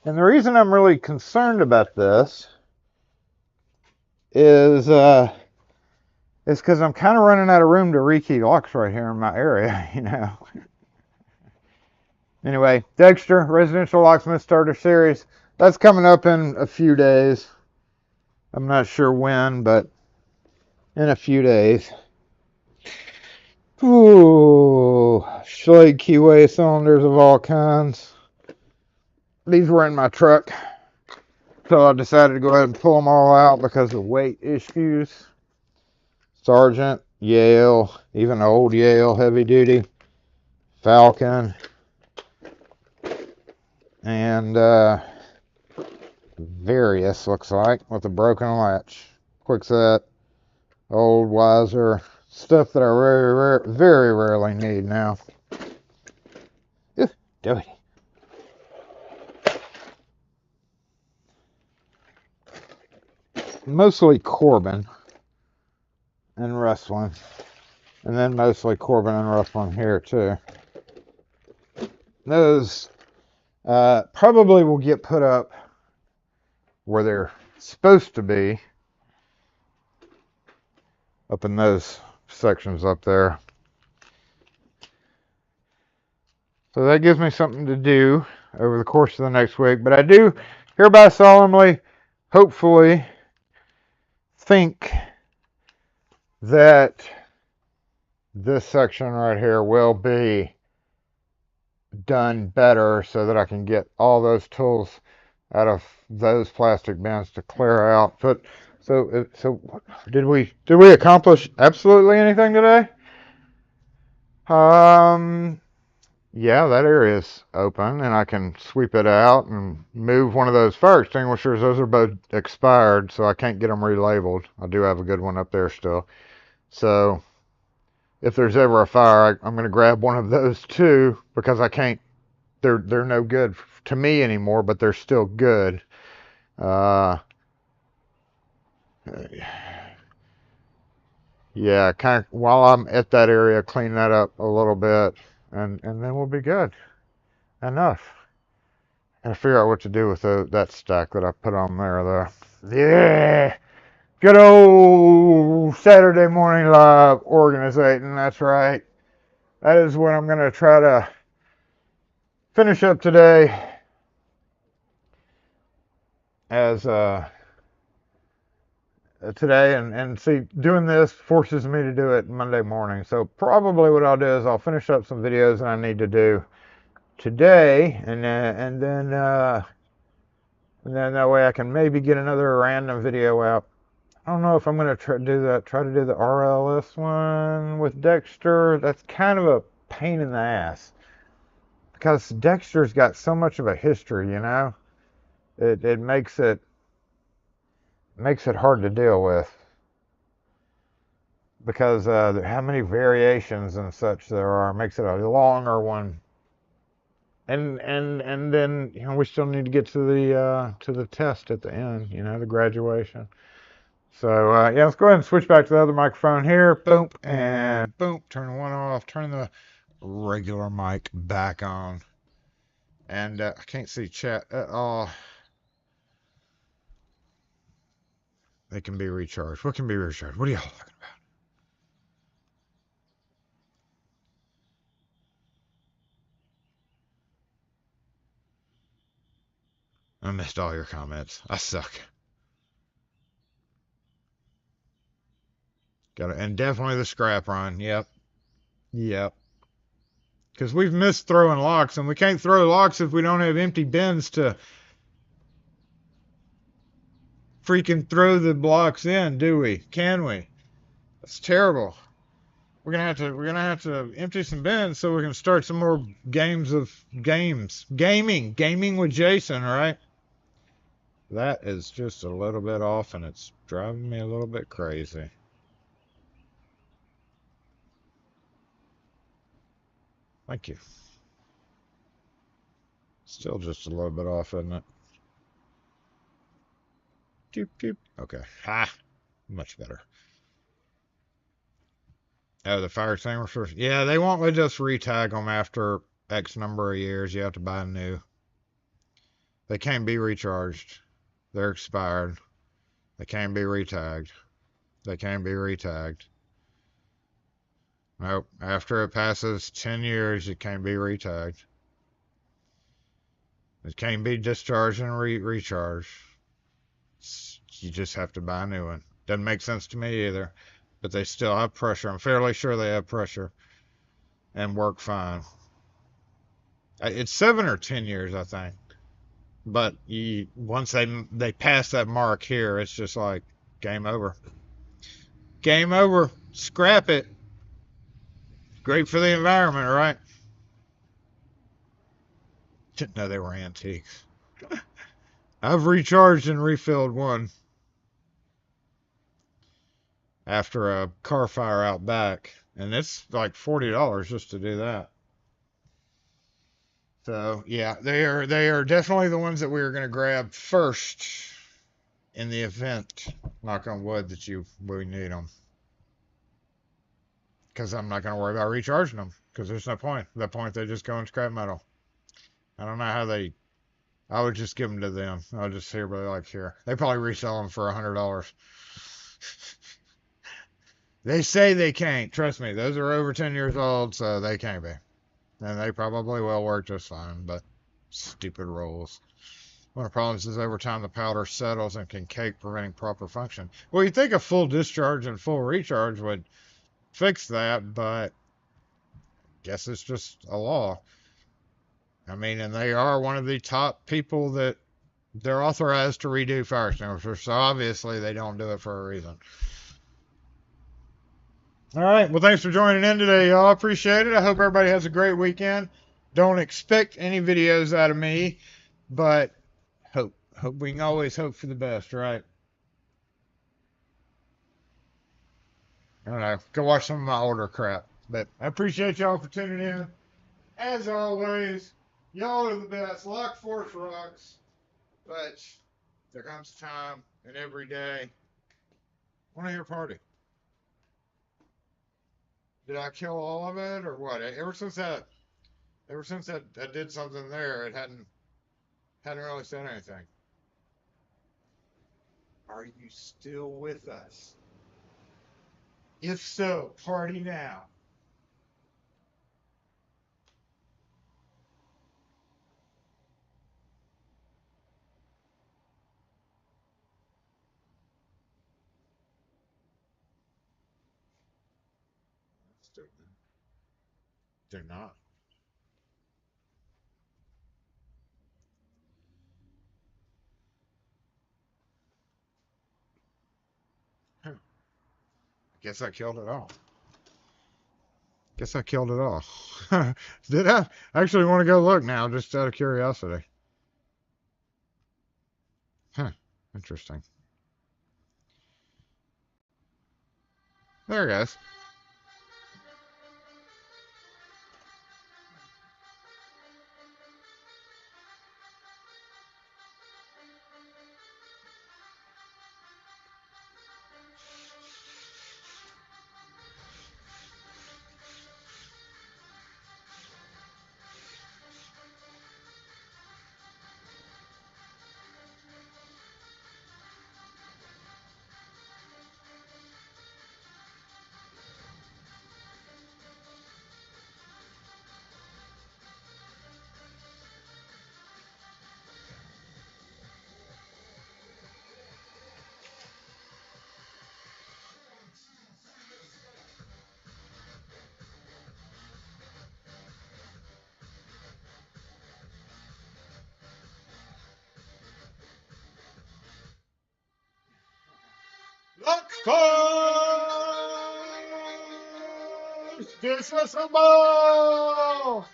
And the reason I'm really concerned about this is because I'm kind of running out of room to rekey locks right here in my area, you know. Anyway, Dexter, Residential Locksmith Starter Series. That's coming up in a few days. I'm not sure when, but in a few days. Ooh, Schlage keyway cylinders of all kinds. These were in my truck, so I decided to go ahead and pull them all out because of weight issues. Sargent, Yale, even old Yale heavy duty, Falcon, and various looks like with a broken latch. Quickset, old Wiser, stuff that I very rarely need now. Ew, dirty. Mostly Corbin and wrestling, and then mostly Corbin and wrestling here too. Those probably will get put up where they're supposed to be, up in those sections up there. So that gives me something to do over the course of the next week. But I do hereby solemnly, hopefully, think that this section right here will be done better so that I can get all those tools out of those plastic bins to clear out. But so did we accomplish absolutely anything today? Yeah, that area is open and I can sweep it out and move one of those fire extinguishers. Those are both expired, so I can't get them relabeled. I do have a good one up there still. So if there's ever a fire, I'm going to grab one of those too, because I can't, they're no good to me anymore, but they're still good. Yeah, kind of while I'm at that area, clean that up a little bit, and then we'll be good. Enough. Gotta figure out what to do with that stack that I put on there, though. Yeah! Good old Saturday morning live organizing, that's right. That is what I'm gonna try to finish up today, as today, and see, doing this forces me to do it Monday morning. So probably what I'll do is I'll finish up some videos that I need to do today, and then that way I can maybe get another random video out. I don't know if I'm gonna try to do the RLS one with Dexter. That's kind of a pain in the ass because Dexter's got so much of a history, you know. It makes it hard to deal with because how many variations and such there are makes it a longer one. And then, you know, we still need to get to the test at the end, you know, the graduation. So yeah, let's go ahead and switch back to the other microphone here. Boom and boom. Turn one off. Turn the regular mic back on. And I can't see chat at all. They can be recharged. What can be recharged? What are y'all talking about? I missed all your comments. I suck. Got it. And definitely the scrap run. Yep. Because we've missed throwing locks, and we can't throw locks if we don't have empty bins to freaking throw the blocks in, do we? Can we? That's terrible. We're gonna have to empty some bins so we can start some more gaming with Jason, right? That is just a little bit off, and it's driving me a little bit crazy. Thank you. Still just a little bit off, isn't it? Doop, doop. Okay. Ha! Much better. Oh, the fire extinguishers? Yeah, they won't let us retag them after X number of years. You have to buy new. They can't be recharged. They're expired. They can't be retagged. Nope. After it passes 10 years, it can't be retagged. It can't be discharged and recharged. You just have to buy a new one. Doesn't make sense to me either. But they still have pressure. I'm fairly sure they have pressure. and work fine. It's 7 or 10 years, I think. But once they pass that mark here, it's just like game over. Game over. Scrap it. Great for the environment, right? Didn't know they were antiques. I've recharged and refilled one after a car fire out back, and it's like $40 just to do that. So yeah, they are definitely the ones that we are going to grab first in the event, knock on wood, that we need them. Because I'm not going to worry about recharging them, because there's no point. At that point, they just go in scrap metal. I don't know how I would just give them to them. I'll just see everybody like here. They probably resell them for $100. They say they can't. Trust me, those are over 10 years old, so they can't be. And they probably will work just fine, but stupid rules. One of the problems is over time the powder settles and can cake, preventing proper function. Well, you'd think a full discharge and full recharge would fix that, but I guess it's just a law. I mean, and they are one of the top people that they're authorized to redo fire extinguishers, so obviously they don't do it for a reason. All right, well, thanks for joining in today, y'all. I appreciate it. I hope everybody has a great weekend. Don't expect any videos out of me, but hope we can always hope for the best, right? I don't know. Go watch some of my older crap. But I appreciate y'all for tuning in. As always, y'all are the best. Lock Force rocks. But there comes a time, and every day, I want to hear party. Did I kill all of it or what? Ever since I did something there, it hadn't really said anything. Are you still with us? If so, party now. They're not. Huh. Guess I killed it all. Guess I killed it all. Did I? I actually want to go look now, just out of curiosity. Huh. Interesting. There it goes. Locksmith! Dismissible!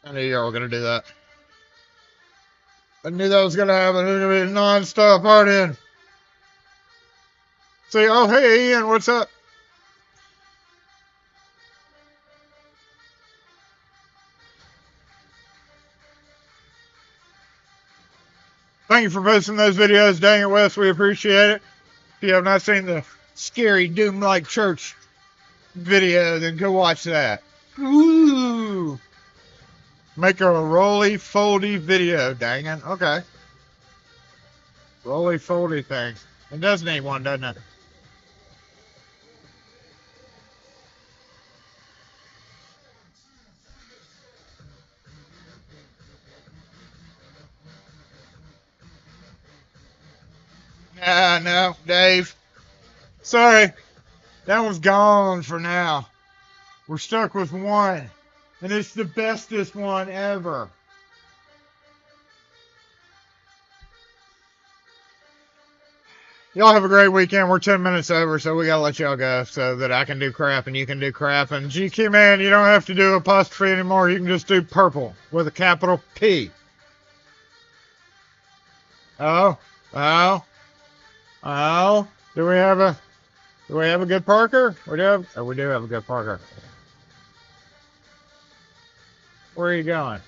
I knew y'all were gonna do that. I knew that was gonna happen. It was gonna be non-stop partying. Say, oh, hey, Ian, what's up? Thank you for posting those videos. Dang it, Wes, we appreciate it. If you have not seen the scary Doom-like church video, then go watch that. Ooh. Make a roly-foldy video, dang it. Okay. Roly-foldy thing. It does need one, doesn't it? No, Dave. Sorry. That one's gone for now. We're stuck with one. And it's the bestest one ever. Y'all have a great weekend. We're 10 minutes over, so we gotta let y'all go so that I can do crap and you can do crap. And GQ man, you don't have to do apostrophe anymore. You can just do purple with a capital P. Oh, oh, oh. Do we have a good Parker? We do have a good Parker. Where are you going?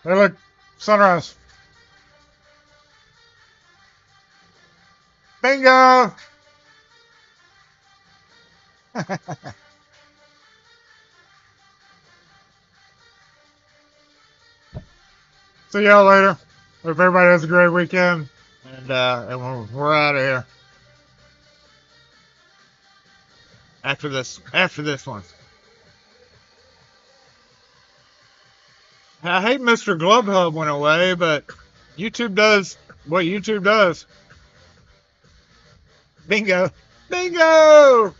Hey, look, sunrise. Bingo! See y'all later. Hope everybody has a great weekend. And we're out of here. After this one. I hate Mr. Glove Hub went away, but YouTube does what YouTube does. Bingo. Bingo!